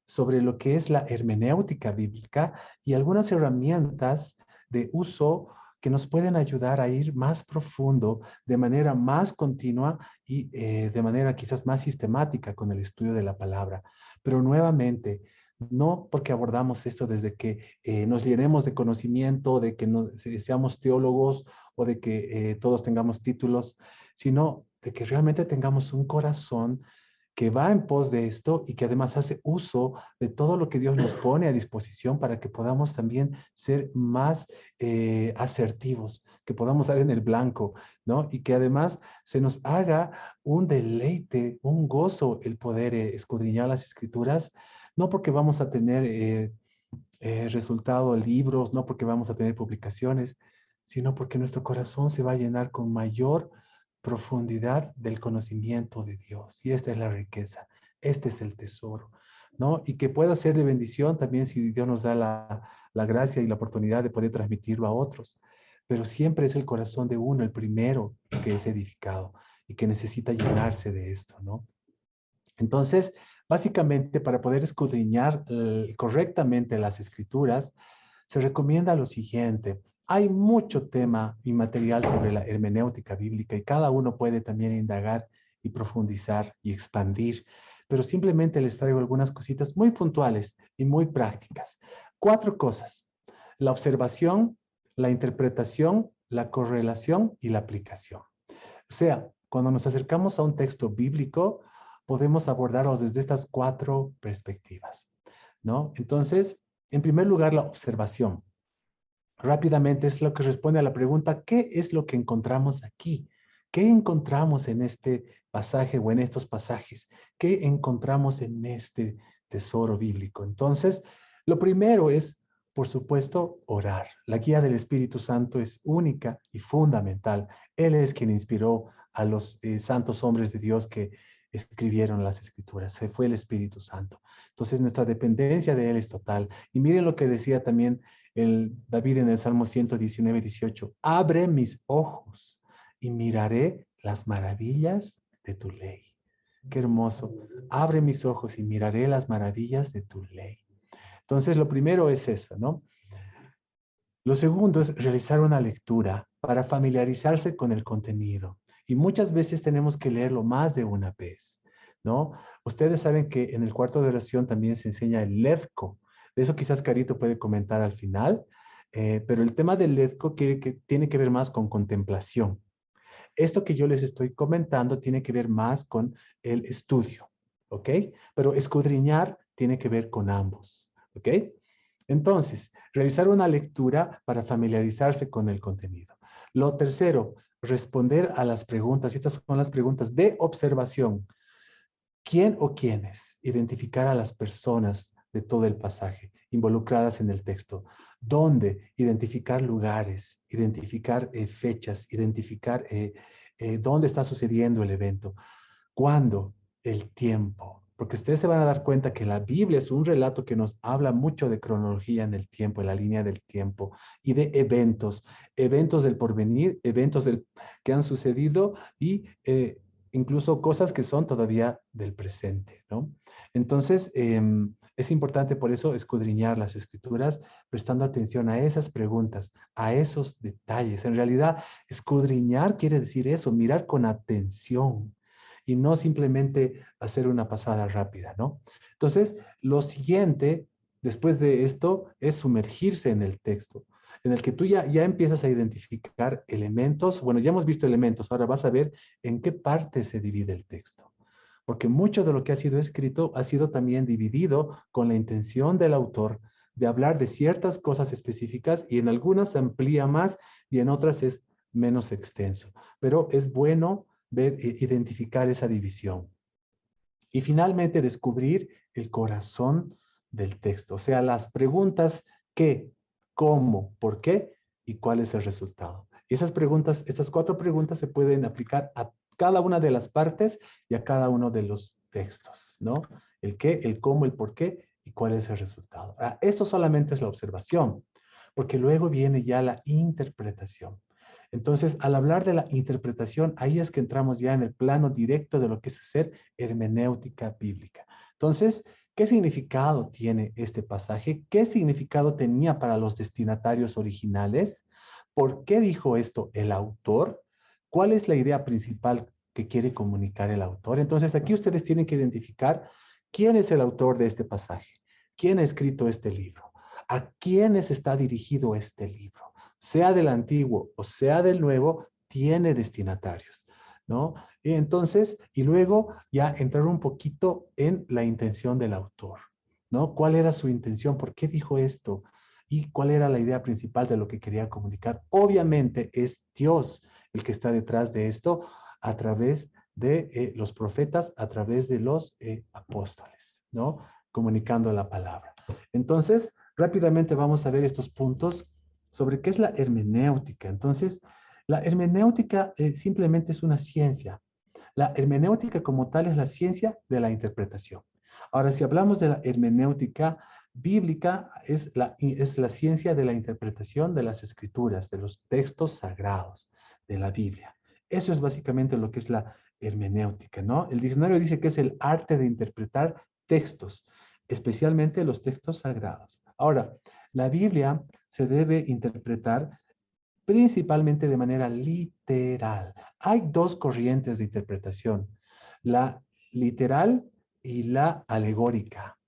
sobre lo que es la hermenéutica bíblica y algunas herramientas de uso que nos pueden ayudar a ir más profundo, de manera más continua y de manera quizás más sistemática con el estudio de la palabra. Pero nuevamente, no porque abordamos esto desde que nos llenemos de conocimiento, de que seamos teólogos o de que todos tengamos títulos, sino de que realmente tengamos un corazón que va en pos de esto y que además hace uso de todo lo que Dios nos pone a disposición para que podamos también ser más asertivos, que podamos dar en el blanco, ¿no? Y que además se nos haga un deleite, un gozo el poder escudriñar las escrituras, no porque vamos a tener resultado libros, no porque vamos a tener publicaciones, sino porque nuestro corazón se va a llenar con mayor profundidad del conocimiento de Dios. Y esta es la riqueza, este es el tesoro, ¿no? Y que pueda ser de bendición también si Dios nos da la gracia y la oportunidad de poder transmitirlo a otros. Pero siempre es el corazón de uno el primero que es edificado y que necesita llenarse de esto, ¿no? Entonces, básicamente, para poder escudriñar correctamente las escrituras, se recomienda lo siguiente. Hay mucho tema y material sobre la hermenéutica bíblica y cada uno puede también indagar y profundizar y expandir, pero simplemente les traigo algunas cositas muy puntuales y muy prácticas. 4 cosas: la observación, la interpretación, la correlación y la aplicación. O sea, cuando nos acercamos a un texto bíblico, podemos abordarlo desde estas 4 perspectivas, ¿no? Entonces, en primer lugar, la observación. Rápidamente es lo que responde a la pregunta, ¿qué es lo que encontramos aquí? ¿Qué encontramos en este pasaje o en estos pasajes? ¿Qué encontramos en este tesoro bíblico? Entonces, lo primero es, por supuesto, orar. La guía del Espíritu Santo es única y fundamental. Él es quien inspiró a los santos hombres de Dios que escribieron las escrituras. Se fue el Espíritu Santo. Entonces, nuestra dependencia de Él es total. Y miren lo que decía también David en el Salmo 119, 18. Abre mis ojos y miraré las maravillas de tu ley. Qué hermoso. Abre mis ojos y miraré las maravillas de tu ley. Entonces, lo primero es eso, ¿no? Lo segundo es realizar una lectura para familiarizarse con el contenido. Y muchas veces tenemos que leerlo más de una vez, ¿no? Ustedes saben que en el cuarto de oración también se enseña el levko. De eso quizás Carito puede comentar al final, pero el tema del levko tiene que ver más con contemplación. Esto que yo les estoy comentando tiene que ver más con el estudio, ¿ok? Pero escudriñar tiene que ver con ambos, ¿ok? Entonces, realizar una lectura para familiarizarse con el contenido. Lo tercero, responder a las preguntas. Estas son las preguntas de observación. ¿Quién o quiénes? Identificar a las personas de todo el pasaje involucradas en el texto. ¿Dónde? Identificar lugares, identificar fechas, identificar dónde está sucediendo el evento. ¿Cuándo? El tiempo. Porque ustedes se van a dar cuenta que la Biblia es un relato que nos habla mucho de cronología en el tiempo, en la línea del tiempo, y de eventos, eventos del porvenir, eventos que han sucedido y incluso cosas que son todavía del presente, ¿no? Entonces, es importante por eso escudriñar las escrituras, prestando atención a esas preguntas, a esos detalles. En realidad, escudriñar quiere decir eso, mirar con atención y no simplemente hacer una pasada rápida, ¿no? Entonces, lo siguiente, después de esto, es sumergirse en el texto, en el que tú ya empiezas a identificar elementos. Bueno, ya hemos visto elementos, ahora vas a ver en qué parte se divide el texto. Porque mucho de lo que ha sido escrito ha sido también dividido con la intención del autor de hablar de ciertas cosas específicas y en algunas se amplía más y en otras es menos extenso. Pero es bueno ver, identificar esa división. Y finalmente descubrir el corazón del texto, o sea, las preguntas qué, cómo, por qué y cuál es el resultado. Y esas preguntas, estas 4 preguntas se pueden aplicar a cada una de las partes y a cada uno de los textos, ¿no? El qué, el cómo, el por qué y cuál es el resultado. Eso solamente es la observación, porque luego viene ya la interpretación. Entonces, al hablar de la interpretación, ahí es que entramos ya en el plano directo de lo que es hacer hermenéutica bíblica. Entonces, ¿qué significado tiene este pasaje? ¿Qué significado tenía para los destinatarios originales? ¿Por qué dijo esto el autor? ¿Cuál es la idea principal que quiere comunicar el autor? Entonces, aquí ustedes tienen que identificar quién es el autor de este pasaje, quién ha escrito este libro, a quiénes está dirigido este libro, sea del antiguo o sea del nuevo, tiene destinatarios, ¿no? Y entonces, y luego ya entrar un poquito en la intención del autor, ¿no? ¿Cuál era su intención? ¿Por qué dijo esto? ¿Y cuál era la idea principal de lo que quería comunicar? Obviamente es Dios el que está detrás de esto a través de los profetas, a través de los apóstoles, ¿no? Comunicando la palabra. Entonces, rápidamente vamos a ver estos puntos sobre qué es la hermenéutica. Entonces, la hermenéutica simplemente es una ciencia. La hermenéutica como tal es la ciencia de la interpretación. Ahora, si hablamos de la hermenéutica bíblica, es la ciencia de la interpretación de las escrituras, de los textos sagrados, de la Biblia. Eso es básicamente lo que es la hermenéutica, ¿no? El diccionario dice que es el arte de interpretar textos, especialmente los textos sagrados. Ahora, la Biblia se debe interpretar principalmente de manera literal. Hay 2 corrientes de interpretación, la literal y la alegórica.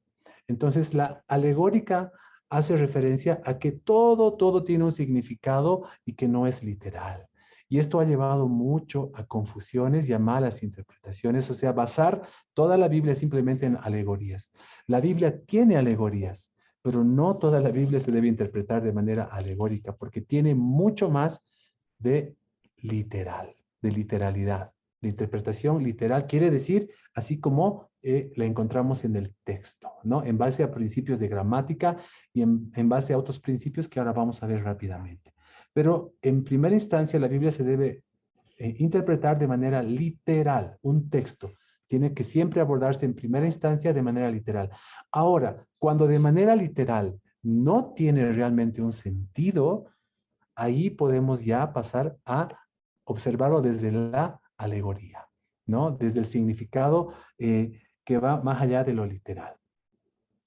Entonces, la alegórica hace referencia a que todo tiene un significado y que no es literal. Y esto ha llevado mucho a confusiones y a malas interpretaciones, o sea, basar toda la Biblia simplemente en alegorías. La Biblia tiene alegorías, pero no toda la Biblia se debe interpretar de manera alegórica, porque tiene mucho más de literal, de literalidad. La interpretación literal quiere decir así como la encontramos en el texto, ¿no? En base a principios de gramática y en base a otros principios que ahora vamos a ver rápidamente. Pero en primera instancia la Biblia se debe interpretar de manera literal, un texto. Tiene que siempre abordarse en primera instancia de manera literal. Ahora, cuando de manera literal no tiene realmente un sentido, ahí podemos ya pasar a observarlo desde la alegoría, ¿no? Desde el significado que va más allá de lo literal.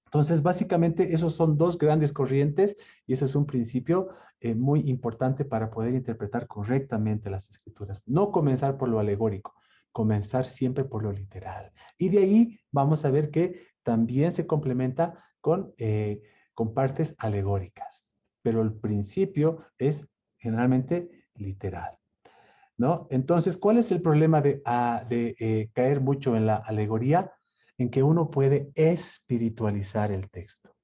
Entonces, básicamente, esos son 2 grandes corrientes y ese es un principio muy importante para poder interpretar correctamente las escrituras. No comenzar por lo alegórico, comenzar siempre por lo literal. Y de ahí vamos a ver que también se complementa con partes alegóricas, pero el principio es generalmente literal, ¿no? Entonces, ¿cuál es el problema de caer mucho en la alegoría? En que uno puede espiritualizar el texto.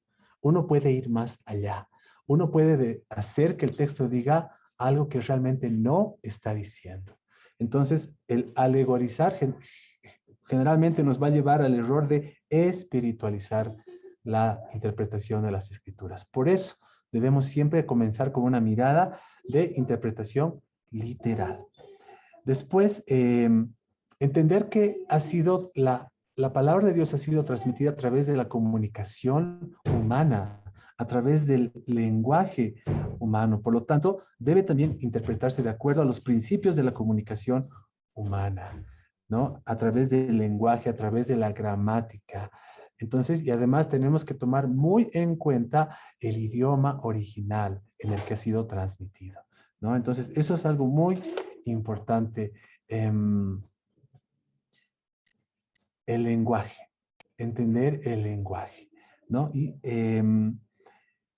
Uno puede ir más allá. Uno puede hacer que el texto diga algo que realmente no está diciendo. Entonces, el alegorizar generalmente nos va a llevar al error de espiritualizar la interpretación de las escrituras. Por eso, debemos siempre comenzar con una mirada de interpretación literal. Después, entender que la palabra de Dios ha sido transmitida a través de la comunicación humana, a través del lenguaje humano. Por lo tanto, debe también interpretarse de acuerdo a los principios de la comunicación humana, ¿no? A través del lenguaje, a través de la gramática. Entonces, y además tenemos que tomar muy en cuenta el idioma original en el que ha sido transmitido, ¿no? Entonces, eso es algo muy importante. El lenguaje, entender el lenguaje, ¿no?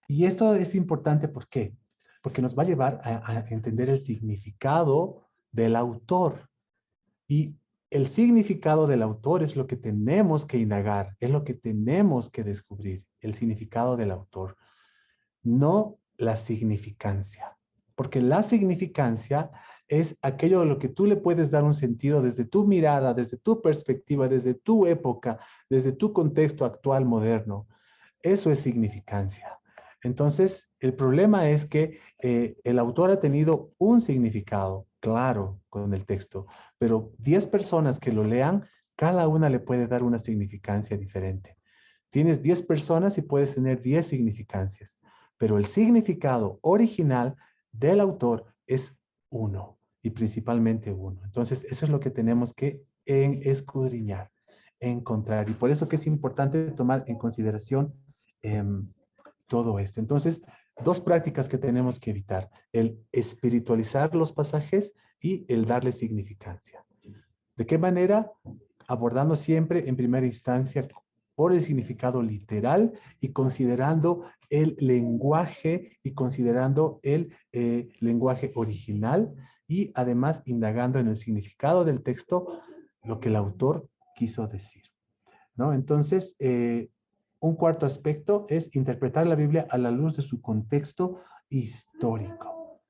Y esto es importante, ¿por qué? Porque nos va a llevar a entender el significado del autor. Y el significado del autor es lo que tenemos que indagar, es lo que tenemos que descubrir, el significado del autor, no la significancia. Porque la significancia es aquello de lo que tú le puedes dar un sentido desde tu mirada, desde tu perspectiva, desde tu época, desde tu contexto actual moderno. Eso es significancia. Entonces, el problema es que el autor ha tenido un significado claro con el texto, pero 10 personas que lo lean, cada una le puede dar una significancia diferente. Tienes 10 personas y puedes tener 10 significancias, pero el significado original del autor es uno y principalmente uno. Entonces, eso es lo que tenemos que escudriñar, encontrar. Y por eso que es importante tomar en consideración todo esto. Entonces, dos prácticas que tenemos que evitar: el espiritualizar los pasajes y el darle significancia. ¿De qué manera? Abordando siempre en primera instancia por el significado literal y considerando el lenguaje y considerando el lenguaje original y además indagando en el significado del texto lo que el autor quiso decir, ¿no? Entonces, un cuarto aspecto es interpretar la Biblia a la luz de su contexto histórico.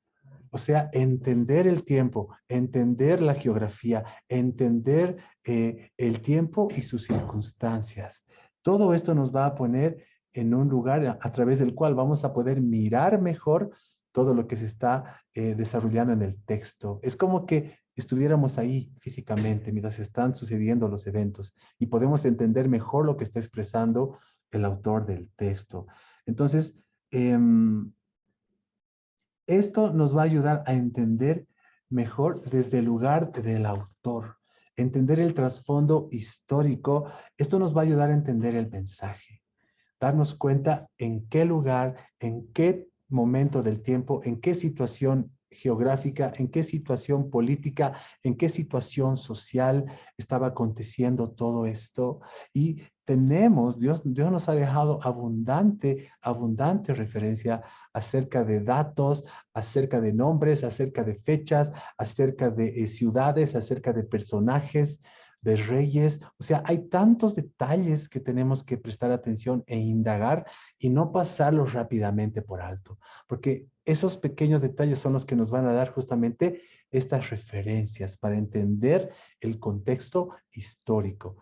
O sea, entender el tiempo, entender la geografía, entender el tiempo y sus circunstancias. Todo esto nos va a poner en un lugar a través del cual vamos a poder mirar mejor todo lo que se está desarrollando en el texto. Es como que estuviéramos ahí físicamente mientras están sucediendo los eventos y podemos entender mejor lo que está expresando el autor del texto. Entonces, esto nos va a ayudar a entender mejor desde el lugar del autor, entender el trasfondo histórico. Esto nos va a ayudar a entender el mensaje, darnos cuenta en qué lugar, en qué momento del tiempo, en qué situación geográfica, en qué situación política, en qué situación social estaba aconteciendo todo esto. Y tenemos, Dios nos ha dejado abundante referencia acerca de datos, acerca de nombres, acerca de fechas, acerca de ciudades, acerca de personajes, de reyes. O sea, hay tantos detalles que tenemos que prestar atención e indagar y no pasarlos rápidamente por alto, porque esos pequeños detalles son los que nos van a dar justamente estas referencias para entender el contexto histórico.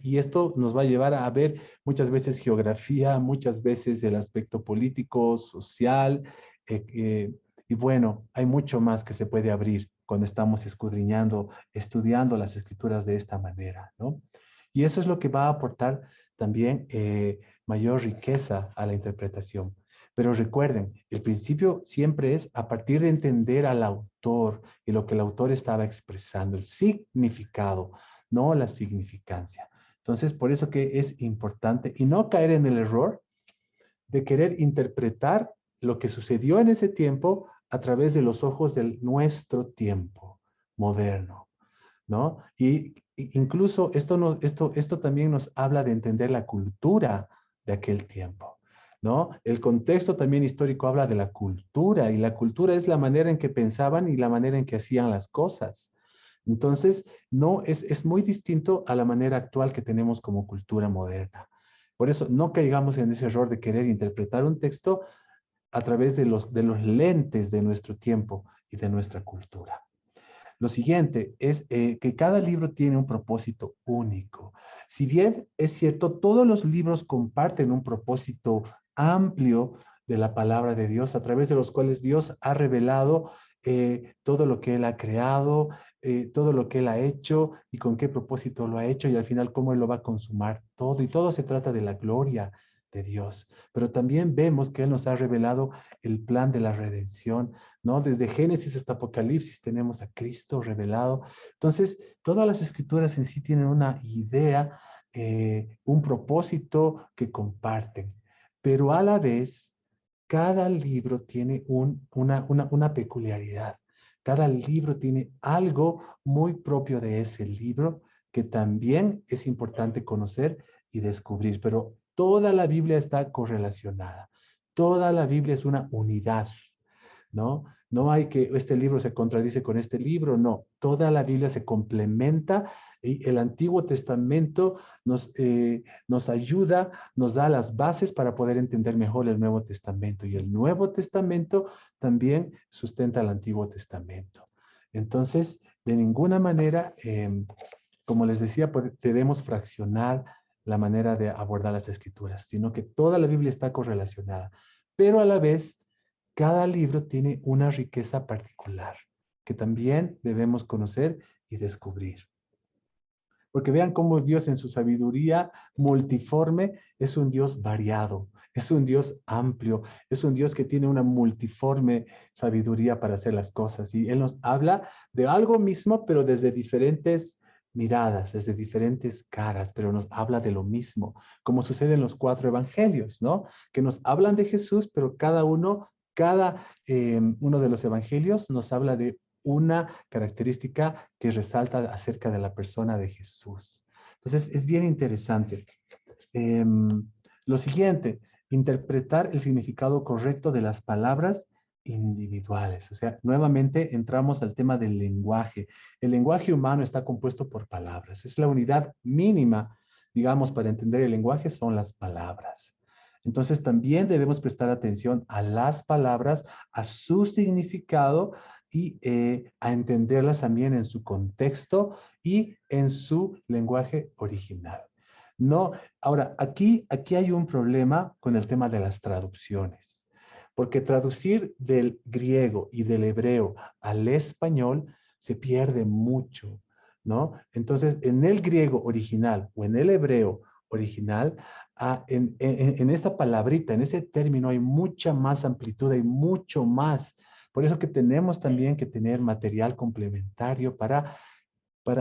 Y esto nos va a llevar a ver muchas veces geografía, muchas veces el aspecto político, social, y bueno, hay mucho más que se puede abrir cuando estamos escudriñando, estudiando las escrituras de esta manera, ¿no? Y eso es lo que va a aportar también mayor riqueza a la interpretación. Pero recuerden, el principio siempre es a partir de entender al autor y lo que el autor estaba expresando, el significado, no la significancia. Entonces, por eso que es importante y no caer en el error de querer interpretar lo que sucedió en ese tiempo a través de los ojos de nuestro tiempo moderno, ¿no? Y incluso esto también nos habla de entender la cultura de aquel tiempo, ¿no? El contexto también histórico habla de la cultura y la cultura es la manera en que pensaban y la manera en que hacían las cosas. Entonces, no es muy distinto a la manera actual que tenemos como cultura moderna. Por eso, no caigamos en ese error de querer interpretar un texto a través de los lentes de nuestro tiempo y de nuestra cultura. Lo siguiente es que cada libro tiene un propósito único. Si bien es cierto, todos los libros comparten un propósito amplio de la palabra de Dios, a través de los cuales Dios ha revelado todo lo que Él ha creado, todo lo que Él ha hecho y con qué propósito lo ha hecho y al final cómo Él lo va a consumar todo. Y todo se trata de la gloria de Dios. Pero también vemos que Él nos ha revelado el plan de la redención, ¿no? Desde Génesis hasta Apocalipsis tenemos a Cristo revelado. Entonces, todas las escrituras en sí tienen una idea, un propósito que comparten, pero a la vez, cada libro tiene una peculiaridad. Cada libro tiene algo muy propio de ese libro que también es importante conocer y descubrir, pero toda la Biblia está correlacionada. Toda la Biblia es una unidad, ¿no? No hay que este libro se contradice con este libro, no. Toda la Biblia se complementa Y el Antiguo Testamento nos ayuda, nos da las bases para poder entender mejor el Nuevo Testamento. Y el Nuevo Testamento también sustenta el Antiguo Testamento. Entonces, de ninguna manera, como les decía, debemos fraccionar la manera de abordar las Escrituras, sino que toda la Biblia está correlacionada. Pero a la vez, cada libro tiene una riqueza particular que también debemos conocer y descubrir. Porque vean cómo Dios en su sabiduría multiforme es un Dios variado, es un Dios amplio, es un Dios que tiene una multiforme sabiduría para hacer las cosas. Y Él nos habla de algo mismo, pero desde diferentes miradas, desde diferentes caras, pero nos habla de lo mismo, como sucede en los 4 evangelios, ¿no? Que nos hablan de Jesús, pero cada uno de los evangelios nos habla de una característica que resalta acerca de la persona de Jesús. Entonces, es bien interesante. Lo siguiente, interpretar el significado correcto de las palabras individuales. O sea, nuevamente entramos al tema del lenguaje. El lenguaje humano está compuesto por palabras. Es la unidad mínima, digamos, para entender el lenguaje son las palabras. Entonces, también debemos prestar atención a las palabras, a su significado y a entenderlas también en su contexto y en su lenguaje original. No, ahora, aquí hay un problema con el tema de las traducciones, porque traducir del griego y del hebreo al español se pierde mucho, ¿no? Entonces, en el griego original o en el hebreo original, en esta palabrita, en ese término, hay mucha más amplitud, hay mucho más. Por eso que tenemos también que tener material complementario para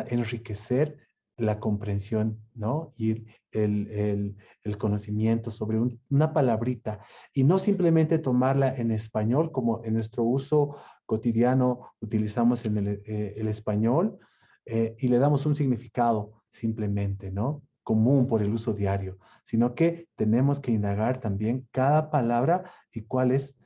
enriquecer la comprensión, ¿no? Y el conocimiento sobre una palabrita y no simplemente tomarla en español como en nuestro uso cotidiano utilizamos en el español y le damos un significado simplemente, ¿no? Común por el uso diario, sino que tenemos que indagar también cada palabra y cuál es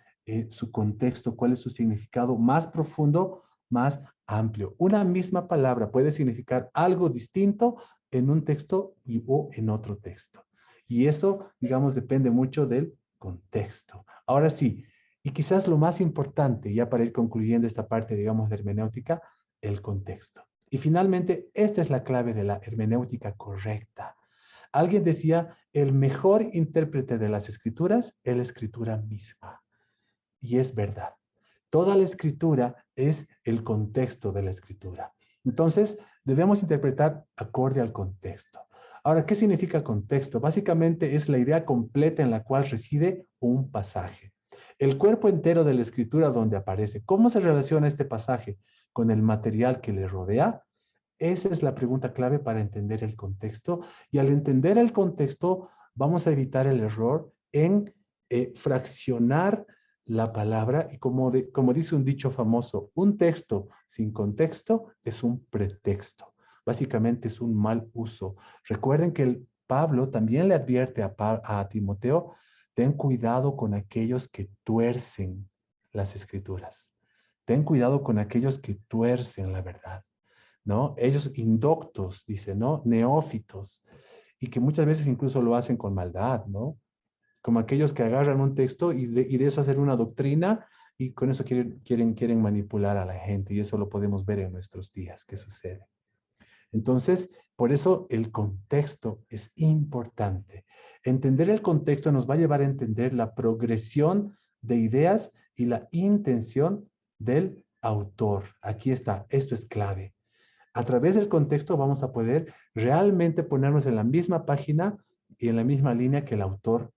su contexto, cuál es su significado más profundo, más amplio. Una misma palabra puede significar algo distinto en un texto o en otro texto. Y eso, digamos, depende mucho del contexto. Ahora sí, y quizás lo más importante, ya para ir concluyendo esta parte, digamos, de hermenéutica, el contexto. Y finalmente, esta es la clave de la hermenéutica correcta. Alguien decía, el mejor intérprete de las escrituras es la escritura misma. Y es verdad. Toda la escritura es el contexto de la escritura. Entonces, debemos interpretar acorde al contexto. Ahora, ¿qué significa contexto? Básicamente es la idea completa en la cual reside un pasaje. El cuerpo entero de la escritura donde aparece. ¿Cómo se relaciona este pasaje con el material que le rodea? Esa es la pregunta clave para entender el contexto. Y al entender el contexto, vamos a evitar el error en fraccionar la palabra y como dice un dicho famoso, un texto sin contexto es un pretexto. Básicamente es un mal uso. Recuerden que Pablo también le advierte a Timoteo, ten cuidado con aquellos que tuercen las escrituras. Ten cuidado con aquellos que tuercen la verdad, ¿no? Ellos indoctos, dice, ¿no? Neófitos, y que muchas veces incluso lo hacen con maldad, ¿no? Como aquellos que agarran un texto y de eso hacer una doctrina y con eso quieren manipular a la gente y eso lo podemos ver en nuestros días, ¿qué sucede? Entonces, por eso el contexto es importante. Entender el contexto nos va a llevar a entender la progresión de ideas y la intención del autor. Aquí está, esto es clave. A través del contexto vamos a poder realmente ponernos en la misma página y en la misma línea que el autor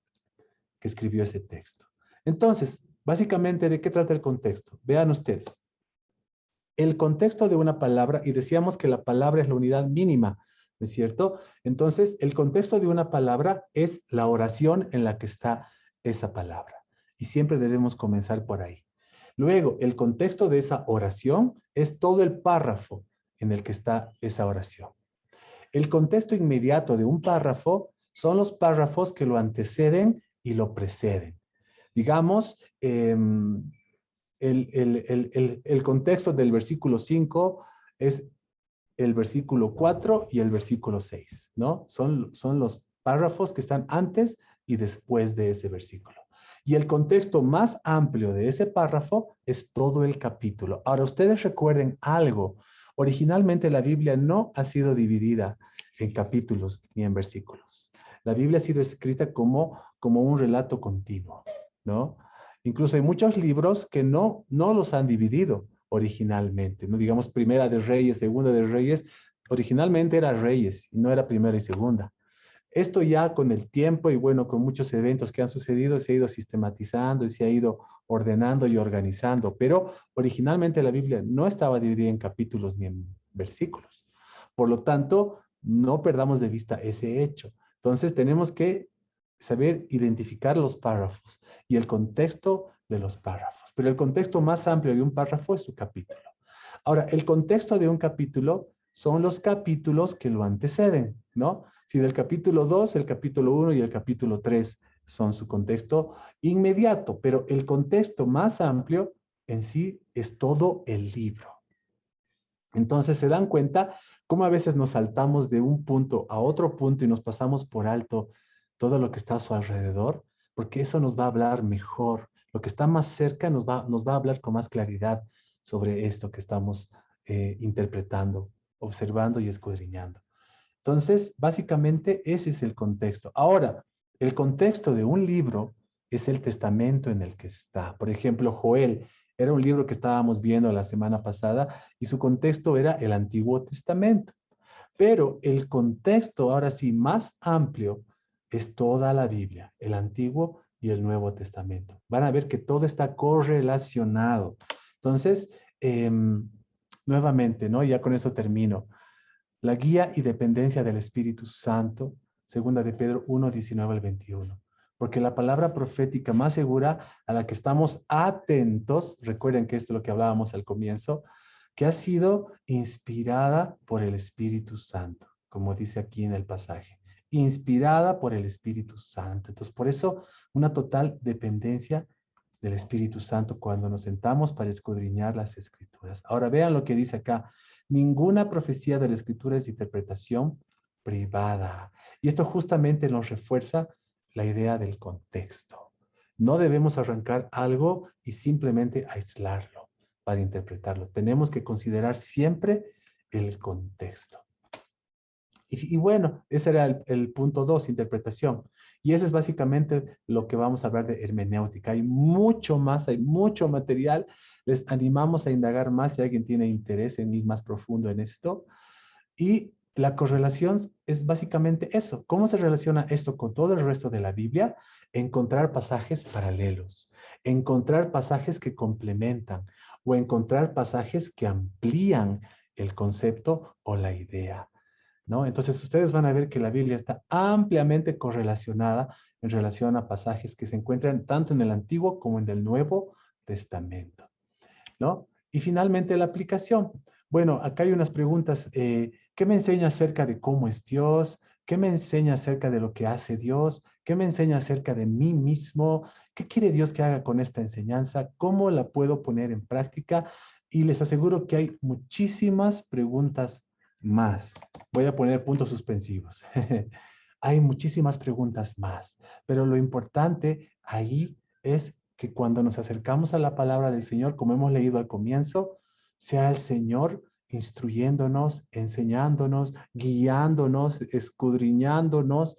que escribió ese texto. Entonces, básicamente, ¿de qué trata el contexto? Vean ustedes. El contexto de una palabra, y decíamos que la palabra es la unidad mínima, ¿no es cierto? Entonces, el contexto de una palabra es la oración en la que está esa palabra. Y siempre debemos comenzar por ahí. Luego, el contexto de esa oración es todo el párrafo en el que está esa oración. El contexto inmediato de un párrafo son los párrafos que lo anteceden y lo preceden. Digamos, el contexto del versículo 5 es el versículo 4 y el versículo 6, ¿no? Son los párrafos que están antes y después de ese versículo. Y el contexto más amplio de ese párrafo es todo el capítulo. Ahora, ustedes recuerden algo. Originalmente la Biblia no ha sido dividida en capítulos ni en versículos. La Biblia ha sido escrita como un relato continuo, ¿no? Incluso hay muchos libros que no los han dividido originalmente, ¿no? Digamos, Primera de Reyes, Segunda de Reyes, originalmente era Reyes y no era Primera y Segunda. Esto ya con el tiempo y bueno, con muchos eventos que han sucedido, se ha ido sistematizando y se ha ido ordenando y organizando, pero originalmente la Biblia no estaba dividida en capítulos ni en versículos. Por lo tanto, no perdamos de vista ese hecho. Entonces, tenemos que saber identificar los párrafos y el contexto de los párrafos. Pero el contexto más amplio de un párrafo es su capítulo. Ahora, el contexto de un capítulo son los capítulos que lo anteceden, ¿no? Si del capítulo 2, el capítulo 1 y el capítulo 3 son su contexto inmediato, pero el contexto más amplio en sí es todo el libro. Entonces se dan cuenta cómo a veces nos saltamos de un punto a otro punto y nos pasamos por alto todo lo que está a su alrededor, porque eso nos va a hablar mejor. Lo que está más cerca nos va a hablar con más claridad sobre esto que estamos interpretando, observando y escudriñando. Entonces, básicamente ese es el contexto. Ahora, el contexto de un libro es el testamento en el que está. Por ejemplo, Joel era un libro que estábamos viendo la semana pasada y su contexto era el Antiguo Testamento. Pero el contexto, ahora sí, más amplio es toda la Biblia, el Antiguo y el Nuevo Testamento. Van a ver que todo está correlacionado. Entonces, nuevamente, ¿no? Ya con eso termino. La guía y dependencia del Espíritu Santo, segunda de Pedro 1, 19 al 21. Porque la palabra profética más segura a la que estamos atentos, recuerden que esto es lo que hablábamos al comienzo, que ha sido inspirada por el Espíritu Santo, como dice aquí en el pasaje. Inspirada por el Espíritu Santo. Entonces, por eso, una total dependencia del Espíritu Santo cuando nos sentamos para escudriñar las Escrituras. Ahora vean lo que dice acá. Ninguna profecía de la Escritura es interpretación privada. Y esto justamente nos refuerza la idea del contexto. No debemos arrancar algo y simplemente aislarlo para interpretarlo. Tenemos que considerar siempre el contexto. Y bueno, ese era el punto 2, interpretación. Y eso es básicamente lo que vamos a hablar de hermenéutica. Hay mucho más, hay mucho material. Les animamos a indagar más si alguien tiene interés en ir más profundo en esto. Y la correlación es básicamente eso. ¿Cómo se relaciona esto con todo el resto de la Biblia? Encontrar pasajes paralelos, encontrar pasajes que complementan o encontrar pasajes que amplían el concepto o la idea, ¿no? Entonces ustedes van a ver que la Biblia está ampliamente correlacionada en relación a pasajes que se encuentran tanto en el Antiguo como en el Nuevo Testamento, ¿no? Y finalmente la aplicación. Bueno, acá hay unas preguntas. ¿Qué me enseña acerca de cómo es Dios? ¿Qué me enseña acerca de lo que hace Dios? ¿Qué me enseña acerca de mí mismo? ¿Qué quiere Dios que haga con esta enseñanza? ¿Cómo la puedo poner en práctica? Y les aseguro que hay muchísimas preguntas más. Voy a poner puntos suspensivos. Hay muchísimas preguntas más, pero lo importante ahí es que cuando nos acercamos a la palabra del Señor, como hemos leído al comienzo, sea el Señor instruyéndonos, enseñándonos, guiándonos, escudriñándonos,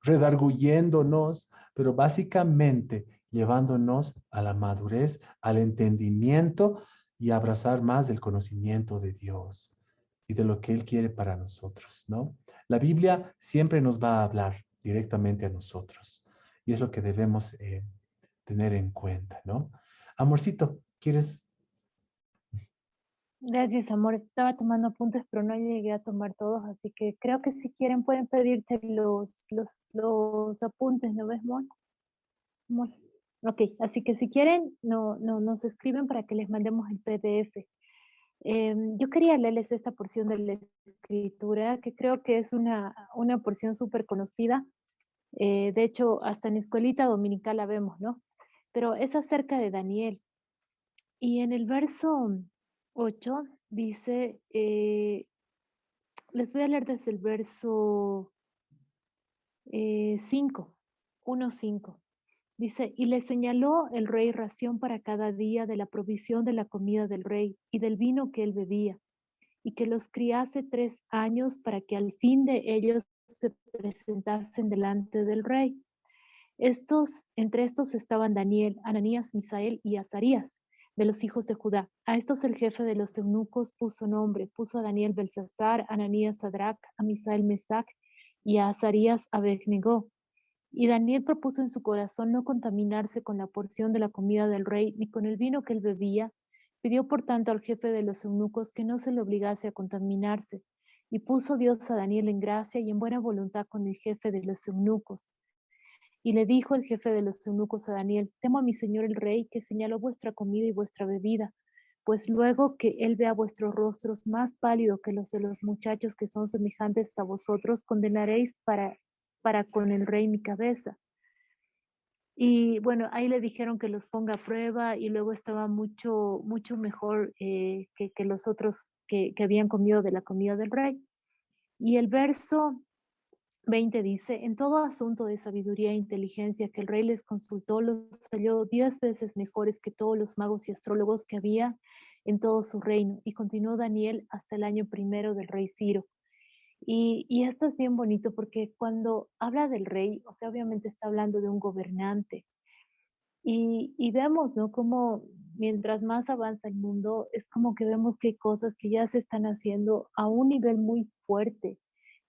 redarguyéndonos, pero básicamente llevándonos a la madurez, al entendimiento y a abrazar más del conocimiento de Dios y de lo que Él quiere para nosotros, ¿no? La Biblia siempre nos va a hablar directamente a nosotros y es lo que debemos tener en cuenta, ¿no? Amorcito, ¿quieres? Gracias, amor. Estaba tomando apuntes, pero no llegué a tomar todos, así que creo que si quieren pueden pedirte los apuntes, ¿no ves, Mon? Mon. Ok, así que si quieren, nos escriben para que les mandemos el PDF. Yo quería leerles esta porción de la escritura, que creo que es una porción súper conocida. De hecho, hasta en escuelita dominical la vemos, ¿no? Pero es acerca de Daniel. Y en el verso 8 dice, les voy a leer desde el verso 5, 1:5. Dice, y le señaló el rey ración para cada día de la provisión de la comida del rey y del vino que él bebía, y que los criase 3 años para que al fin de ellos se presentasen delante del rey. Entre estos estaban Daniel, Ananías, Misael y Azarías, de los hijos de Judá. A estos el jefe de los eunucos puso nombre, puso a Daniel Belsasar, a Ananías Sadrac, a Misael Mesac y a Azarías Abednego. Y Daniel propuso en su corazón no contaminarse con la porción de la comida del rey ni con el vino que él bebía. Pidió por tanto al jefe de los eunucos que no se le obligase a contaminarse. Y puso Dios a Daniel en gracia y en buena voluntad con el jefe de los eunucos. Y le dijo el jefe de los eunucos a Daniel, temo a mi señor el rey, que señaló vuestra comida y vuestra bebida, pues luego que él vea vuestros rostros más pálidos que los de los muchachos que son semejantes a vosotros, condenaréis para con el rey mi cabeza. Y bueno, ahí le dijeron que los ponga a prueba y luego estaba mucho, mucho mejor que los otros que habían comido de la comida del rey. Y el verso 20 dice, en todo asunto de sabiduría e inteligencia que el rey les consultó, los halló 10 veces mejores que todos los magos y astrólogos que había en todo su reino. Y continuó Daniel hasta el año primero del rey Ciro. Y esto es bien bonito porque cuando habla del rey, o sea, obviamente está hablando de un gobernante. Y vemos, ¿no? Como mientras más avanza el mundo, es como que vemos que hay cosas que ya se están haciendo a un nivel muy fuerte,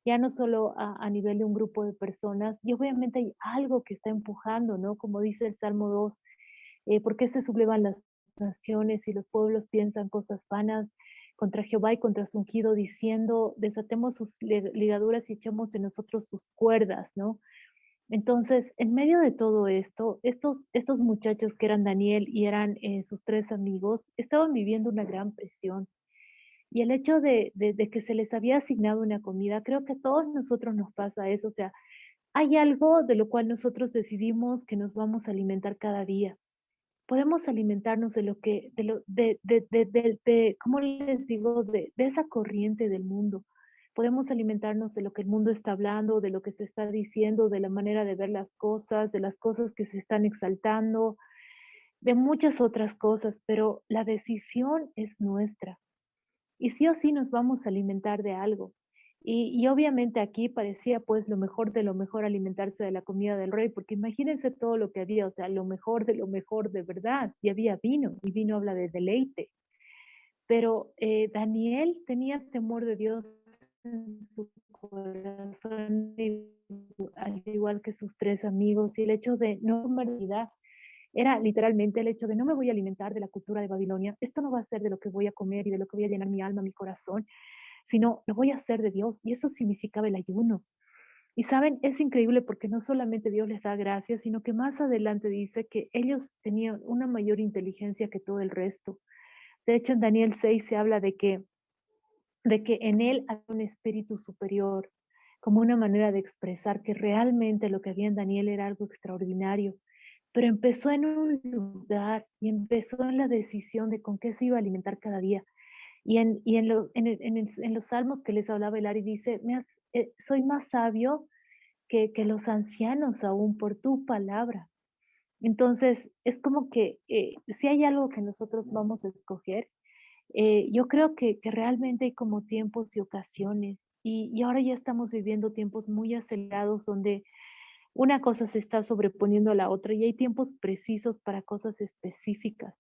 ya no solo a nivel de un grupo de personas, y obviamente hay algo que está empujando, ¿no? Como dice el Salmo 2, ¿por qué se sublevan las naciones y los pueblos piensan cosas vanas contra Jehová y contra su ungido, diciendo, desatemos sus ligaduras y echemos de nosotros sus cuerdas, ¿no? Entonces, en medio de todo esto, estos muchachos que eran Daniel y eran sus 3 amigos, estaban viviendo una gran presión. Y el hecho de que se les había asignado una comida, creo que a todos nosotros nos pasa eso. O sea, hay algo de lo cual nosotros decidimos que nos vamos a alimentar cada día. Podemos alimentarnos de lo que, ¿cómo les digo? De esa corriente del mundo. Podemos alimentarnos de lo que el mundo está hablando, de lo que se está diciendo, de la manera de ver las cosas, de las cosas que se están exaltando, de muchas otras cosas, pero la decisión es nuestra. Y sí o sí nos vamos a alimentar de algo. Y obviamente aquí parecía pues lo mejor de lo mejor alimentarse de la comida del rey, porque imagínense todo lo que había, o sea, lo mejor de lo mejor de verdad. Y había vino, y vino habla de deleite. Pero Daniel tenía temor de Dios en su corazón, al igual que sus 3 amigos, y el hecho de no comer era literalmente el hecho de no me voy a alimentar de la cultura de Babilonia, esto no va a ser de lo que voy a comer y de lo que voy a llenar mi alma, mi corazón, sino lo voy a hacer de Dios, y eso significaba el ayuno. Y saben, es increíble porque no solamente Dios les da gracias, sino que más adelante dice que ellos tenían una mayor inteligencia que todo el resto. De hecho, en Daniel 6 se habla de que en él hay un espíritu superior, como una manera de expresar que realmente lo que había en Daniel era algo extraordinario. Pero empezó en un lugar y empezó en la decisión de con qué se iba a alimentar cada día. Y en los salmos que les hablaba Elari dice, soy más sabio que los ancianos aún por tu palabra. Entonces, es como que si hay algo que nosotros vamos a escoger, yo creo que realmente hay como tiempos y ocasiones. Y ahora ya estamos viviendo tiempos muy acelerados donde una cosa se está sobreponiendo a la otra y hay tiempos precisos para cosas específicas.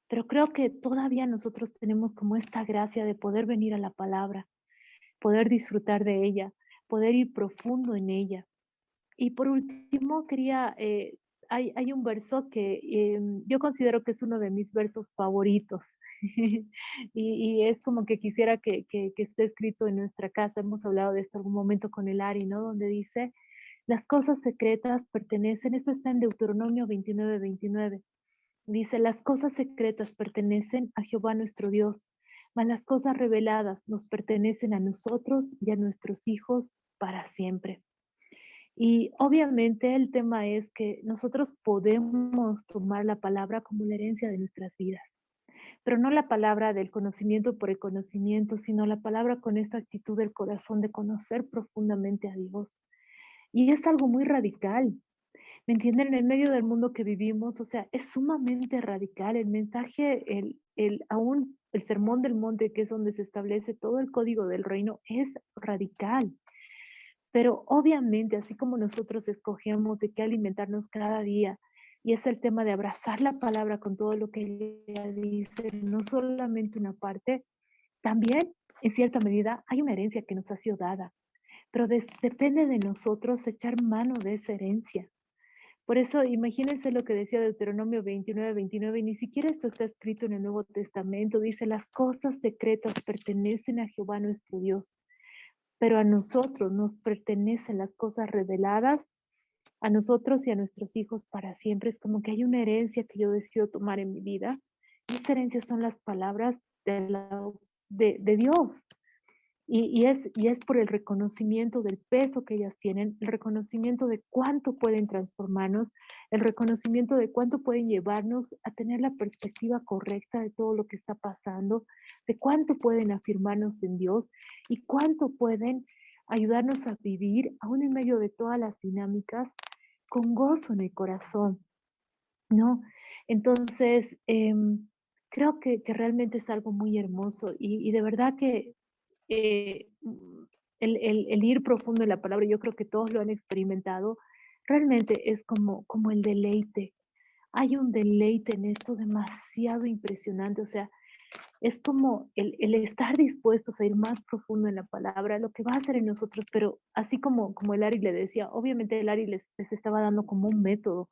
Pero creo que todavía nosotros tenemos como esta gracia de poder venir a la palabra, poder disfrutar de ella, poder ir profundo en ella. Y por último, hay un verso que yo considero que es uno de mis versos favoritos. y es como que quisiera que esté escrito en nuestra casa. Hemos hablado de esto algún momento con el Ari, ¿no? Donde dice, las cosas secretas pertenecen, esto está en Deuteronomio 29:29. Dice, las cosas secretas pertenecen a Jehová nuestro Dios, mas las cosas reveladas nos pertenecen a nosotros y a nuestros hijos para siempre. Y obviamente el tema es que nosotros podemos tomar la palabra como la herencia de nuestras vidas. pero no la palabra del conocimiento por el conocimiento, sino la palabra con esa actitud del corazón de conocer profundamente a Dios. Y es algo muy radical, ¿me entienden? En el medio del mundo que vivimos, o sea, es sumamente radical. El mensaje, aún el sermón del monte, que es donde se establece todo el código del reino, es radical. Pero obviamente, así como nosotros escogemos de qué alimentarnos cada día, y es el tema de abrazar la palabra con todo lo que ella dice, no solamente una parte, también, en cierta medida, hay una herencia que nos ha sido dada, pero depende de nosotros echar mano de esa herencia. Por eso, imagínense lo que decía Deuteronomio 29:29, y ni siquiera esto está escrito en el Nuevo Testamento. Dice, las cosas secretas pertenecen a Jehová nuestro Dios, pero a nosotros nos pertenecen las cosas reveladas, a nosotros y a nuestros hijos para siempre. Es como que hay una herencia que yo decido tomar en mi vida, y esa herencia son las palabras de Dios. Y es por el reconocimiento del peso que ellas tienen, el reconocimiento de cuánto pueden transformarnos, el reconocimiento de cuánto pueden llevarnos a tener la perspectiva correcta de todo lo que está pasando, de cuánto pueden afirmarnos en Dios y cuánto pueden ayudarnos a vivir, aún en medio de todas las dinámicas, con gozo en el corazón, ¿no? Entonces, creo que realmente es algo muy hermoso y de verdad que eh, el ir profundo en la palabra, yo creo que todos lo han experimentado, realmente es como el deleite. Hay un deleite en esto demasiado impresionante, o sea, es como el estar dispuestos a ir más profundo en la palabra, lo que va a hacer en nosotros, pero así como el Ari le decía, obviamente el Ari les estaba dando como un método,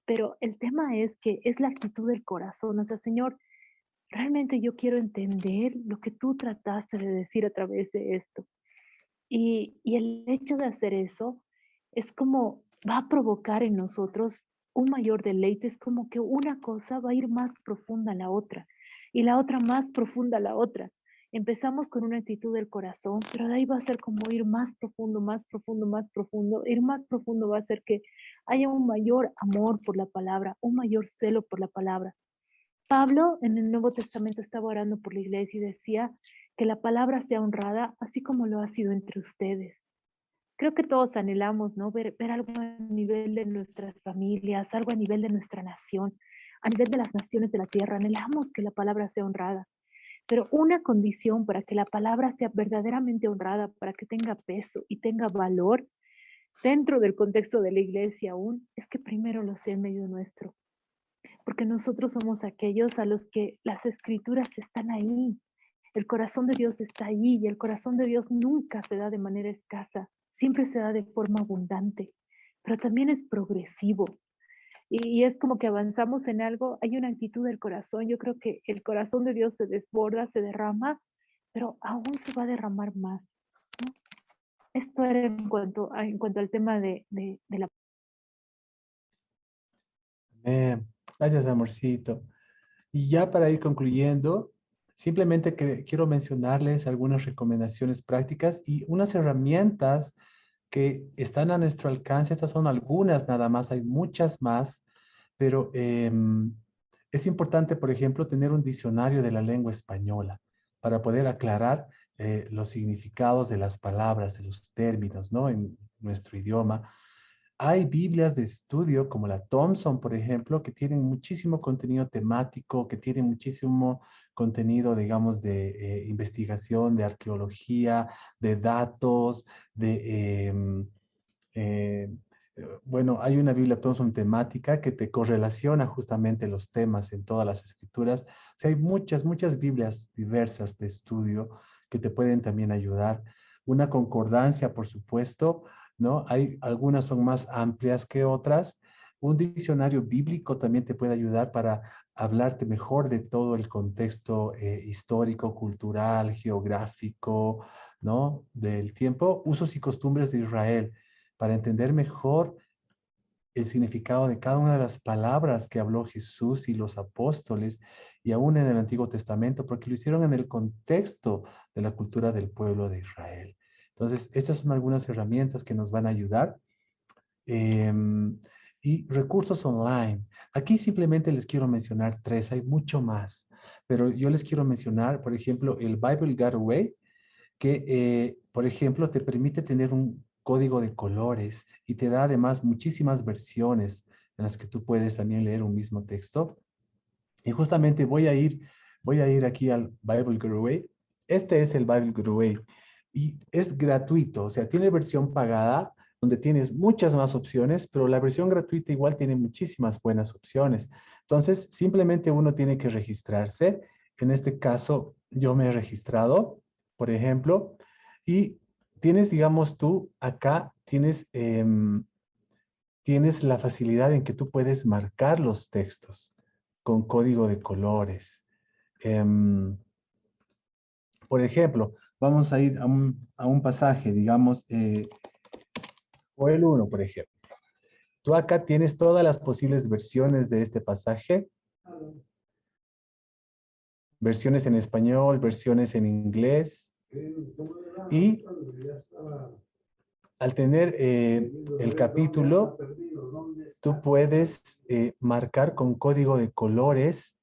pero el tema es que es la actitud del corazón, o sea, Señor, realmente yo quiero entender lo que tú trataste de decir a través de esto. Y el hecho de hacer eso es como va a provocar en nosotros un mayor deleite, es como que una cosa va a ir más profunda a la otra y la otra más profunda a la otra. Empezamos con una actitud del corazón, pero de ahí va a ser como ir más profundo, más profundo, más profundo. Ir más profundo va a hacer que haya un mayor amor por la palabra, un mayor celo por la palabra. Pablo en el Nuevo Testamento estaba orando por la iglesia y decía que la palabra sea honrada, así como lo ha sido entre ustedes. Creo que todos anhelamos, ¿no? Ver algo a nivel de nuestras familias, algo a nivel de nuestra nación, a nivel de las naciones de la tierra. Anhelamos que la palabra sea honrada. Pero una condición para que la palabra sea verdaderamente honrada, para que tenga peso y tenga valor dentro del contexto de la iglesia aún, es que primero lo sea en medio nuestro, porque nosotros somos aquellos a los que las escrituras están ahí. El corazón de Dios está ahí y el corazón de Dios nunca se da de manera escasa, siempre se da de forma abundante, pero también es progresivo. Y es como que avanzamos en algo, hay una actitud del corazón, yo creo que el corazón de Dios se desborda, se derrama, pero aún se va a derramar más, ¿no? Esto era en cuanto al tema de la... Gracias, amorcito. Y ya para ir concluyendo, simplemente quiero mencionarles algunas recomendaciones prácticas y unas herramientas que están a nuestro alcance. Estas son algunas nada más, hay muchas más, pero es importante, por ejemplo, tener un diccionario de la lengua española para poder aclarar los significados de las palabras, de los términos, ¿no? En nuestro idioma. Hay Biblias de estudio como la Thompson, por ejemplo, que tienen muchísimo contenido temático, que tienen muchísimo contenido, digamos, de investigación, de arqueología, de datos, de... eh, bueno, hay una Biblia Thompson temática que te correlaciona justamente los temas en todas las escrituras. O sea, hay muchas, muchas Biblias diversas de estudio que te pueden también ayudar. Una concordancia, por supuesto, ¿no? Hay algunas son más amplias que otras. Un diccionario bíblico también te puede ayudar para hablarte mejor de todo el contexto histórico, cultural, geográfico, ¿no? Del tiempo, usos y costumbres de Israel, para entender mejor el significado de cada una de las palabras que habló Jesús y los apóstoles, y aún en el Antiguo Testamento, porque lo hicieron en el contexto de la cultura del pueblo de Israel. Entonces, estas son algunas herramientas que nos van a ayudar. Y recursos online. Aquí simplemente les quiero mencionar 3, hay mucho más, pero yo les quiero mencionar, por ejemplo, el Bible Gateway, que, por ejemplo, te permite tener un código de colores y te da además muchísimas versiones en las que tú puedes también leer un mismo texto. Y justamente voy a ir aquí al Bible Gateway. Este es el Bible Gateway y es gratuito, o sea, tiene versión pagada donde tienes muchas más opciones, pero la versión gratuita igual tiene muchísimas buenas opciones. Entonces, simplemente uno tiene que registrarse. En este caso, yo me he registrado, por ejemplo, y tienes, digamos, tú acá tienes la facilidad en que tú puedes marcar los textos con código de colores. Em, por ejemplo, vamos a ir a un pasaje, digamos, Joel 1, por ejemplo. Tú acá tienes todas las posibles versiones de este pasaje, versiones en español, versiones en inglés, y al tener el capítulo, tú puedes marcar con código de colores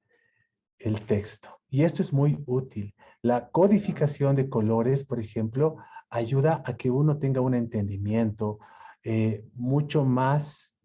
el texto. Y esto es muy útil. La codificación de colores, por ejemplo, ayuda a que uno tenga un entendimiento mucho más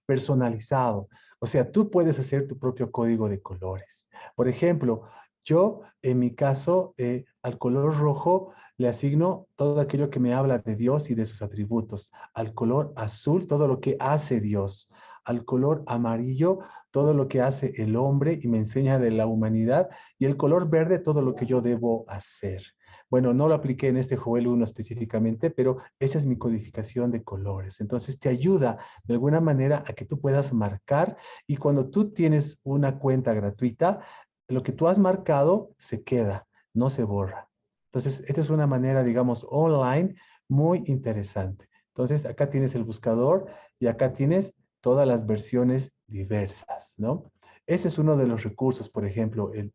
personalizado. O sea, tú puedes hacer tu propio código de colores. Por ejemplo, yo, en mi caso, al color rojo le asigno todo aquello que me habla de Dios y de sus atributos. Al color azul, todo lo que hace Dios. Al color amarillo, todo lo que hace el hombre y me enseña de la humanidad. Y el color verde, todo lo que yo debo hacer. Bueno, no lo apliqué en este Joel 1 específicamente, pero esa es mi codificación de colores. Entonces te ayuda de alguna manera a que tú puedas marcar y cuando tú tienes una cuenta gratuita, lo que tú has marcado se queda, no se borra. Entonces, esta es una manera, digamos, online muy interesante. Entonces, acá tienes el buscador y acá tienes todas las versiones diversas, ¿no? Ese es uno de los recursos, por ejemplo, el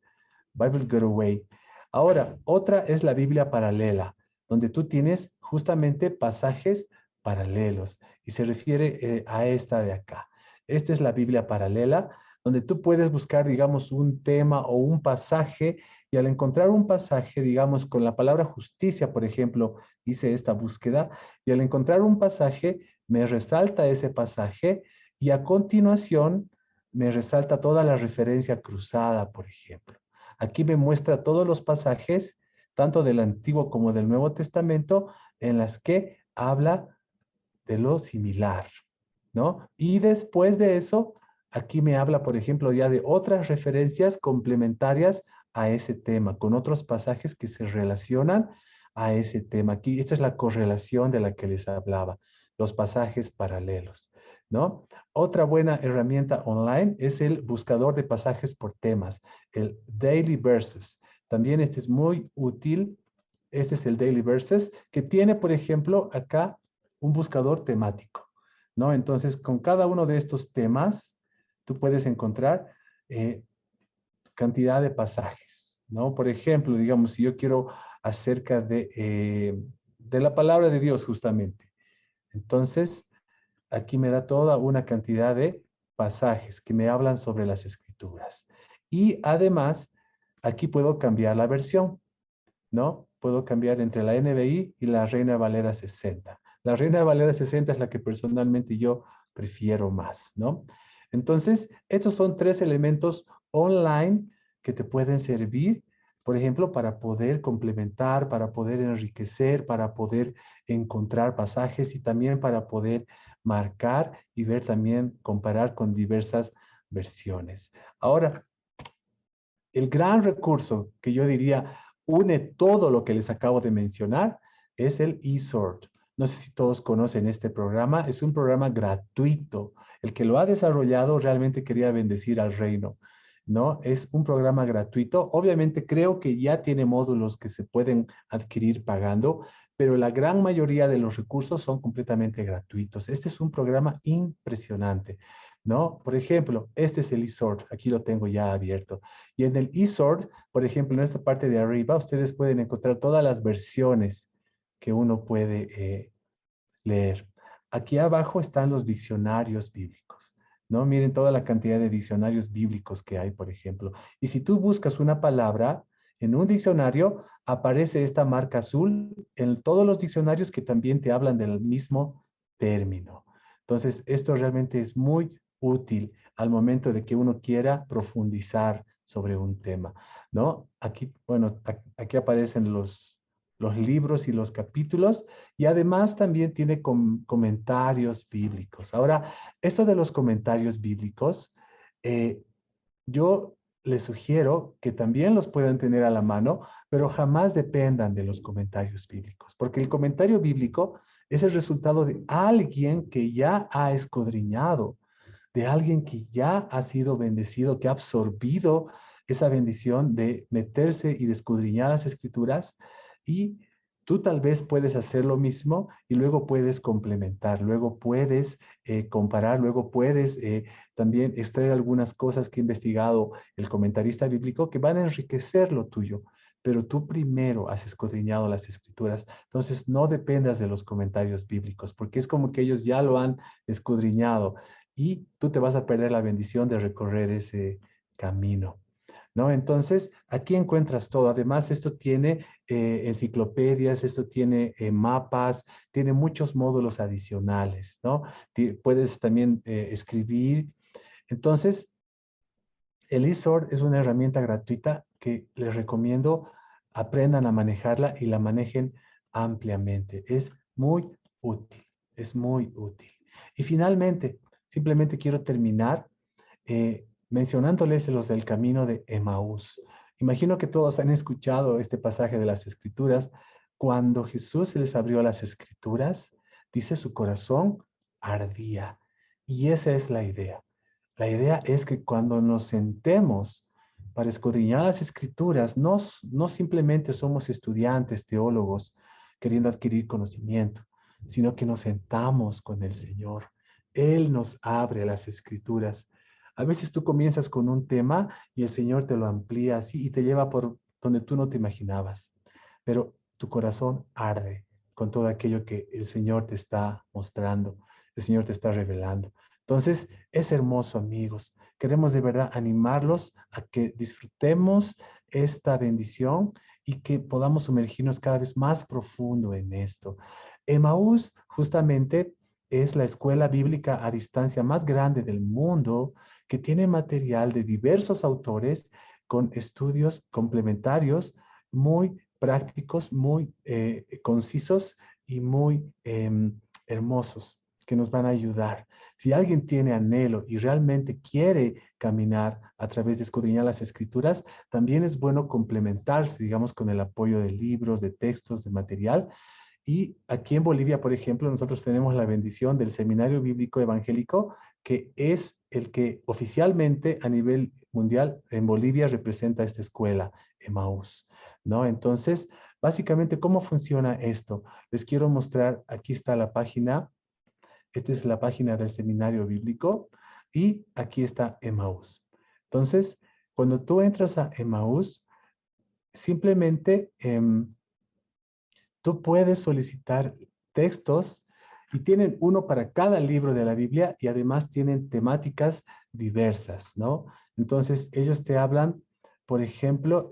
Bible Gateway. Ahora, otra es la Biblia paralela, donde tú tienes justamente pasajes paralelos y se refiere a esta de acá. Esta es la Biblia paralela, donde tú puedes buscar, digamos, un tema o un pasaje y al encontrar un pasaje, digamos, con la palabra justicia, por ejemplo, hice esta búsqueda y al encontrar un pasaje, me resalta ese pasaje y a continuación me resalta toda la referencia cruzada, por ejemplo. Aquí me muestra todos los pasajes, tanto del Antiguo como del Nuevo Testamento, en las que habla de lo similar, ¿no? Y después de eso, aquí me habla, por ejemplo, ya de otras referencias complementarias a ese tema, con otros pasajes que se relacionan a ese tema. Aquí, esta es la correlación de la que les hablaba, los pasajes paralelos, ¿no? Otra buena herramienta online es el buscador de pasajes por temas, el Daily Verses. También este es muy útil. Este es el Daily Verses, que tiene, por ejemplo, acá un buscador temático, ¿no? Entonces, con cada uno de estos temas, tú puedes encontrar cantidad de pasajes, ¿no? Por ejemplo, digamos, si yo quiero acerca de la palabra de Dios, justamente. Entonces, aquí me da toda una cantidad de pasajes que me hablan sobre las escrituras. Y además, aquí puedo cambiar la versión, ¿no? Puedo cambiar entre la NBI y la Reina Valera 60. La Reina Valera 60 es la que personalmente yo prefiero más, ¿no? Entonces, estos son 3 elementos online que te pueden servir, por ejemplo, para poder complementar, para poder enriquecer, para poder encontrar pasajes y también para poder marcar y ver también, comparar con diversas versiones. Ahora, el gran recurso que yo diría une todo lo que les acabo de mencionar es el eSword. No sé si todos conocen este programa, es un programa gratuito. El que lo ha desarrollado realmente quería bendecir al reino, ¿no? Es un programa gratuito. Obviamente creo que ya tiene módulos que se pueden adquirir pagando, pero la gran mayoría de los recursos son completamente gratuitos. Este es un programa impresionante, ¿no? Por ejemplo, este es el eSword, aquí lo tengo ya abierto. Y en el eSword, por ejemplo, en esta parte de arriba, ustedes pueden encontrar todas las versiones que uno puede leer. aquí abajo están los diccionarios bíblicos, ¿no? Miren toda la cantidad de diccionarios bíblicos que hay, por ejemplo. Y si tú buscas una palabra en un diccionario, aparece esta marca azul en todos los diccionarios que también te hablan del mismo término. Entonces, esto realmente es muy útil al momento de que uno quiera profundizar sobre un tema, ¿no? Aquí, bueno, aquí aparecen los libros y los capítulos y además también tiene comentarios bíblicos. Ahora, esto de los comentarios bíblicos, eh, yo les sugiero que también los puedan tener a la mano, pero jamás dependan de los comentarios bíblicos, porque el comentario bíblico es el resultado de alguien que ya ha escudriñado, de alguien que ya ha sido bendecido, que ha absorbido esa bendición de meterse y de escudriñar las escrituras, y tú tal vez puedes hacer lo mismo y luego puedes complementar, luego puedes comparar, luego puedes también extraer algunas cosas que ha investigado el comentarista bíblico que van a enriquecer lo tuyo. Pero tú primero has escudriñado las escrituras, entonces no dependas de los comentarios bíblicos, porque es como que ellos ya lo han escudriñado y tú te vas a perder la bendición de recorrer ese camino, ¿no? Entonces, aquí encuentras todo. Además, esto tiene enciclopedias, esto tiene mapas, tiene muchos módulos adicionales, ¿no? Puedes también escribir. Entonces, el eSword es una herramienta gratuita que les recomiendo aprendan a manejarla y la manejen ampliamente. Es muy útil, es muy útil. Y finalmente, simplemente quiero terminar mencionándoles los del camino de Emaús. Imagino que todos han escuchado este pasaje de las Escrituras. Cuando Jesús les abrió las Escrituras, dice su corazón ardía. Y esa es la idea. La idea es que cuando nos sentemos para escudriñar las Escrituras, no simplemente somos estudiantes, teólogos, queriendo adquirir conocimiento, sino que nos sentamos con el Señor. Él nos abre las Escrituras. A veces tú comienzas con un tema y el Señor te lo amplía así y te lleva por donde tú no te imaginabas. Pero tu corazón arde con todo aquello que el Señor te está mostrando, el Señor te está revelando. Entonces, es hermoso, amigos. Queremos de verdad animarlos a que disfrutemos esta bendición y que podamos sumergirnos cada vez más profundo en esto. Emaús justamente es la escuela bíblica a distancia más grande del mundo que tiene material de diversos autores con estudios complementarios muy prácticos, muy concisos y muy hermosos que nos van a ayudar. Si alguien tiene anhelo y realmente quiere caminar a través de escudriñar las escrituras, también es bueno complementarse, digamos, con el apoyo de libros, de textos, de material. Y aquí en Bolivia, por ejemplo, nosotros tenemos la bendición del Seminario Bíblico Evangélico, que es el que oficialmente a nivel mundial en Bolivia representa esta escuela, Emaús, ¿no? Entonces, básicamente, ¿cómo funciona esto? Les quiero mostrar, aquí está la página. Esta es la página del Seminario Bíblico y aquí está Emaús. Entonces, cuando tú entras a Emaús, simplemente tú puedes solicitar textos y tienen uno para cada libro de la Biblia y además tienen temáticas diversas, ¿no? Entonces, ellos te hablan, por ejemplo,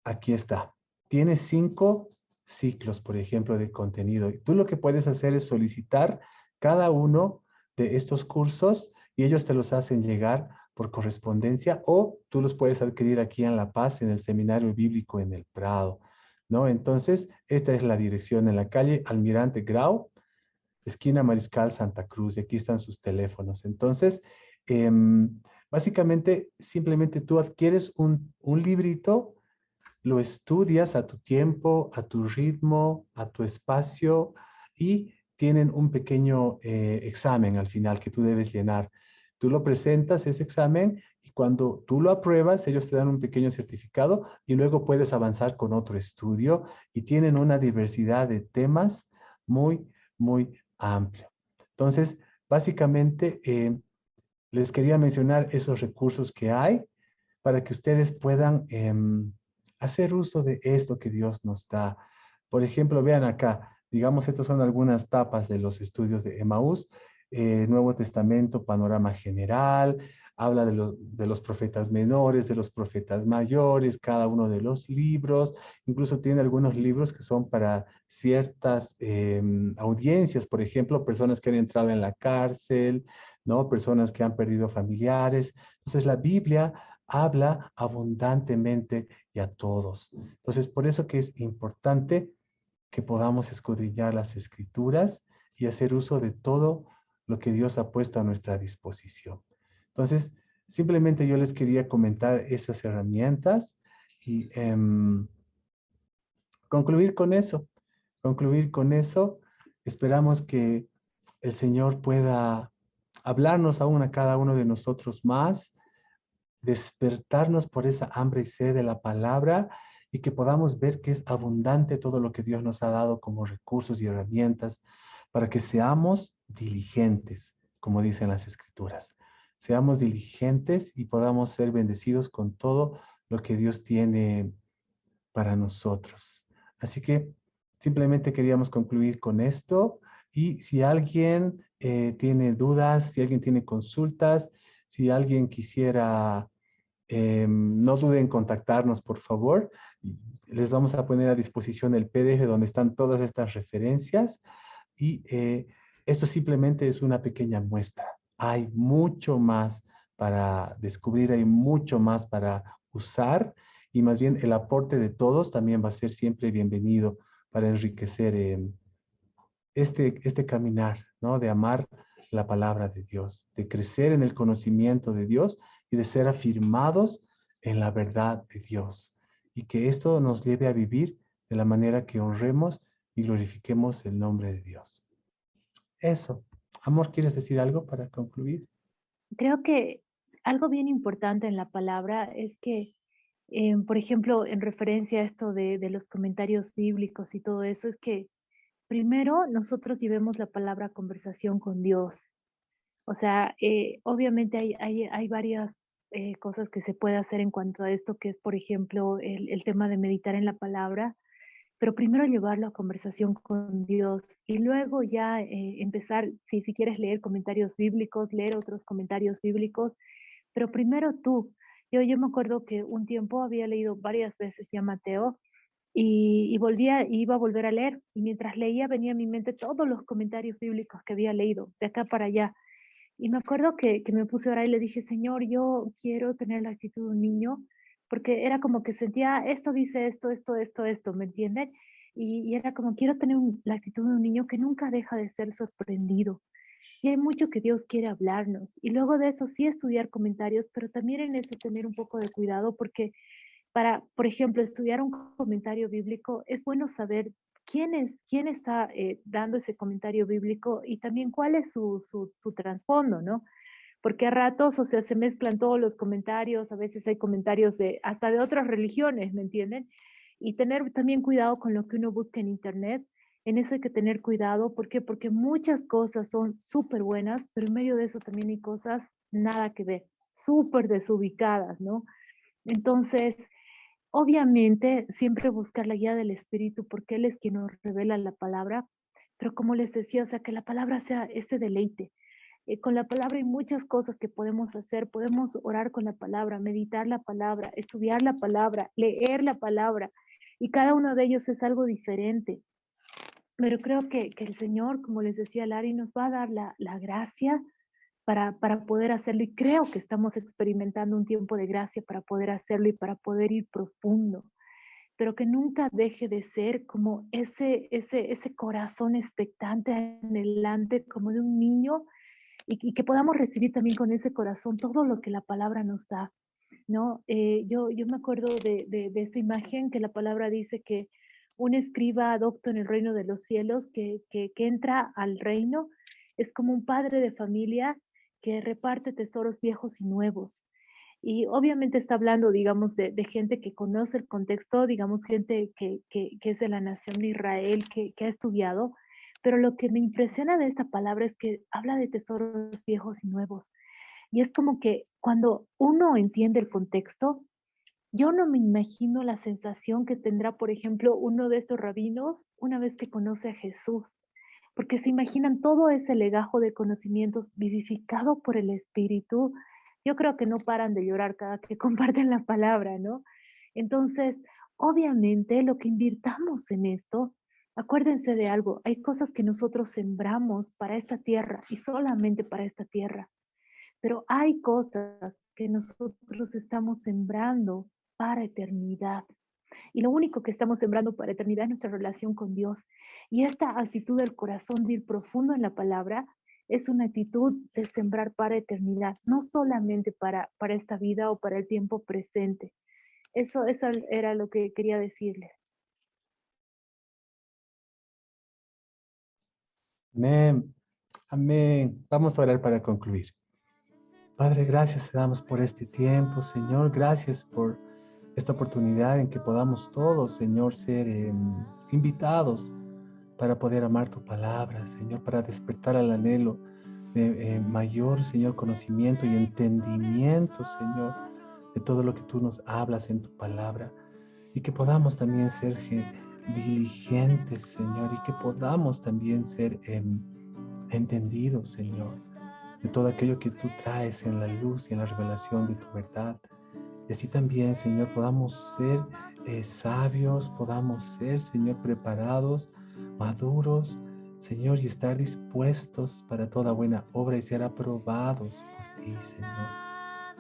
aquí está. Tiene 5 ciclos, por ejemplo, de contenido. Y tú lo que puedes hacer es solicitar cada uno de estos cursos y ellos te los hacen llegar por correspondencia o tú los puedes adquirir aquí en La Paz, en el Seminario Bíblico en el Prado, ¿no? Entonces, esta es la dirección en la calle Almirante Grau, esquina Mariscal Santa Cruz, y aquí están sus teléfonos. Entonces, básicamente, simplemente tú adquieres un librito, lo estudias a tu tiempo, a tu ritmo, a tu espacio y tienen un pequeño examen al final que tú debes llenar. Tú lo presentas, ese examen, y cuando tú lo apruebas, ellos te dan un pequeño certificado y luego puedes avanzar con otro estudio y tienen una diversidad de temas muy, muy amplia. Entonces, básicamente, les quería mencionar esos recursos que hay para que ustedes puedan hacer uso de esto que Dios nos da. Por ejemplo, vean acá, Digamos, estas son algunas tapas de los estudios de Emaús. Nuevo Testamento, panorama general, habla de los profetas menores, de los profetas mayores, cada uno de los libros. Incluso tiene algunos libros que son para ciertas audiencias, por ejemplo, personas que han entrado en la cárcel, ¿no? Personas que han perdido familiares. Entonces, la Biblia habla abundantemente y a todos. Entonces, por eso que es importante que podamos escudriñar las escrituras y hacer uso de todo lo que Dios ha puesto a nuestra disposición. Entonces, simplemente yo les quería comentar esas herramientas y concluir con eso. Concluir con eso. Esperamos que el Señor pueda hablarnos aún a cada uno de nosotros más, despertarnos por esa hambre y sed de la palabra y que podamos ver que es abundante todo lo que Dios nos ha dado como recursos y herramientas para que seamos diligentes, como dicen las Escrituras. Seamos diligentes y podamos ser bendecidos con todo lo que Dios tiene para nosotros. Así que simplemente queríamos concluir con esto y si alguien tiene dudas, si alguien tiene consultas, si alguien quisiera, no duden en contactarnos, por favor. Les vamos a poner a disposición el PDF donde están todas estas referencias y esto simplemente es una pequeña muestra. Hay mucho más para descubrir, hay mucho más para usar y más bien el aporte de todos también va a ser siempre bienvenido para enriquecer este caminar, ¿no? De amar la palabra de Dios, de crecer en el conocimiento de Dios y de ser afirmados en la verdad de Dios. Y que esto nos lleve a vivir de la manera que honremos y glorifiquemos el nombre de Dios. Eso. Amor, ¿quieres decir algo para concluir? Creo que algo bien importante en la palabra es que, por ejemplo, en referencia a esto de los comentarios bíblicos y todo eso, es que primero nosotros llevemos la palabra a conversación con Dios. O sea, obviamente hay varias cosas que se puede hacer en cuanto a esto, que es, por ejemplo, el tema de meditar en la palabra, pero primero llevarlo a conversación con Dios y luego ya empezar, si quieres leer comentarios bíblicos, leer otros comentarios bíblicos, pero primero tú. Yo me acuerdo que un tiempo había leído varias veces ya Mateo y iba a volver a leer y mientras leía venía a mi mente todos los comentarios bíblicos que había leído, de acá para allá. Y me acuerdo que me puse a orar y le dije, Señor, yo quiero tener la actitud de un niño, porque era como que sentía, esto dice esto, ¿me entienden? Y era como, quiero tener la actitud de un niño que nunca deja de ser sorprendido. Y hay mucho que Dios quiere hablarnos. Y luego de eso sí estudiar comentarios, pero también en eso tener un poco de cuidado, porque para, por ejemplo, estudiar un comentario bíblico, es bueno saber quién está dando ese comentario bíblico y también cuál es su trasfondo, ¿no? Porque a ratos, o sea, se mezclan todos los comentarios, a veces hay comentarios hasta de otras religiones, ¿me entienden? Y tener también cuidado con lo que uno busca en internet. En eso hay que tener cuidado. ¿Por qué? Porque muchas cosas son súper buenas, pero en medio de eso también hay cosas nada que ver, súper desubicadas, ¿no? Entonces, obviamente, siempre buscar la guía del Espíritu, porque Él es quien nos revela la palabra, pero como les decía, o sea, que la palabra sea ese deleite. Con la palabra hay muchas cosas que podemos hacer, podemos orar con la palabra, meditar la palabra, estudiar la palabra, leer la palabra, y cada uno de ellos es algo diferente. Pero creo que el Señor, como les decía Lari, nos va a dar la gracia para poder hacerlo, y creo que estamos experimentando un tiempo de gracia para poder hacerlo y para poder ir profundo, pero que nunca deje de ser como ese corazón expectante, anhelante, como de un niño, y que podamos recibir también con ese corazón todo lo que la palabra nos da, ¿no? Yo me acuerdo de esta imagen que la palabra dice que un escriba adopto en el reino de los cielos, que entra al reino, es como un padre de familia que reparte tesoros viejos y nuevos. Y obviamente está hablando, digamos, de gente que conoce el contexto, digamos, gente que es de la nación de Israel, que ha estudiado, pero lo que me impresiona de esta palabra es que habla de tesoros viejos y nuevos. Y es como que cuando uno entiende el contexto, Yo no me imagino la sensación que tendrá, por ejemplo, uno de estos rabinos una vez que conoce a Jesús, porque se imaginan todo ese legajo de conocimientos vivificado por el Espíritu. Yo creo que no paran de llorar cada que comparten la palabra, ¿no? Entonces, obviamente, lo que invirtamos en esto, acuérdense de algo, hay cosas que nosotros sembramos para esta tierra y solamente para esta tierra, pero hay cosas que nosotros estamos sembrando para eternidad. Y lo único que estamos sembrando para eternidad es nuestra relación con Dios. Y esta actitud del corazón de ir profundo en la palabra es una actitud de sembrar para eternidad, no solamente para esta vida o para el tiempo presente. Eso era lo que quería decirles. Amén. Amén. Vamos a orar para concluir. Padre, gracias te damos por este tiempo, Señor. Gracias por esta oportunidad en que podamos todos, Señor, ser invitados para poder amar tu palabra, Señor, para despertar al anhelo de mayor, Señor, conocimiento y entendimiento, Señor, de todo lo que tú nos hablas en tu palabra. Y que podamos también ser diligentes, Señor, y que podamos también ser entendidos, Señor, de todo aquello que tú traes en la luz y en la revelación de tu verdad. Y así también, Señor, podamos ser sabios, podamos ser, Señor, preparados, maduros, Señor, y estar dispuestos para toda buena obra y ser aprobados por ti, Señor.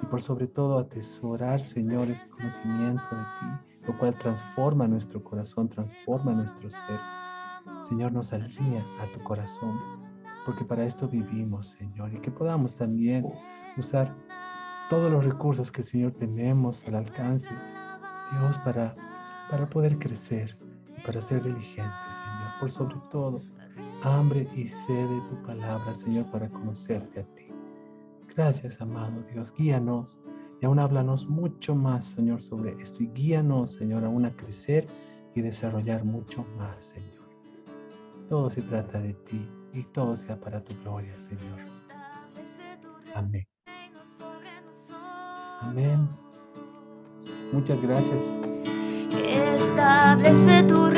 Y por sobre todo atesorar, Señor, ese conocimiento de ti, lo cual transforma nuestro corazón, transforma nuestro ser. Señor, nos alinea a tu corazón, porque para esto vivimos, Señor, y que podamos también usar todos los recursos que, Señor, tenemos al alcance, Dios, para poder crecer y para ser diligentes, Señor. Por sobre todo, hambre y sed de tu palabra, Señor, para conocerte a ti. Gracias, amado Dios. Guíanos y aún háblanos mucho más, Señor, sobre esto. Y guíanos, Señor, aún a crecer y desarrollar mucho más, Señor. Todo se trata de ti y todo sea para tu gloria, Señor. Amén. Amén. Muchas gracias. Establece tu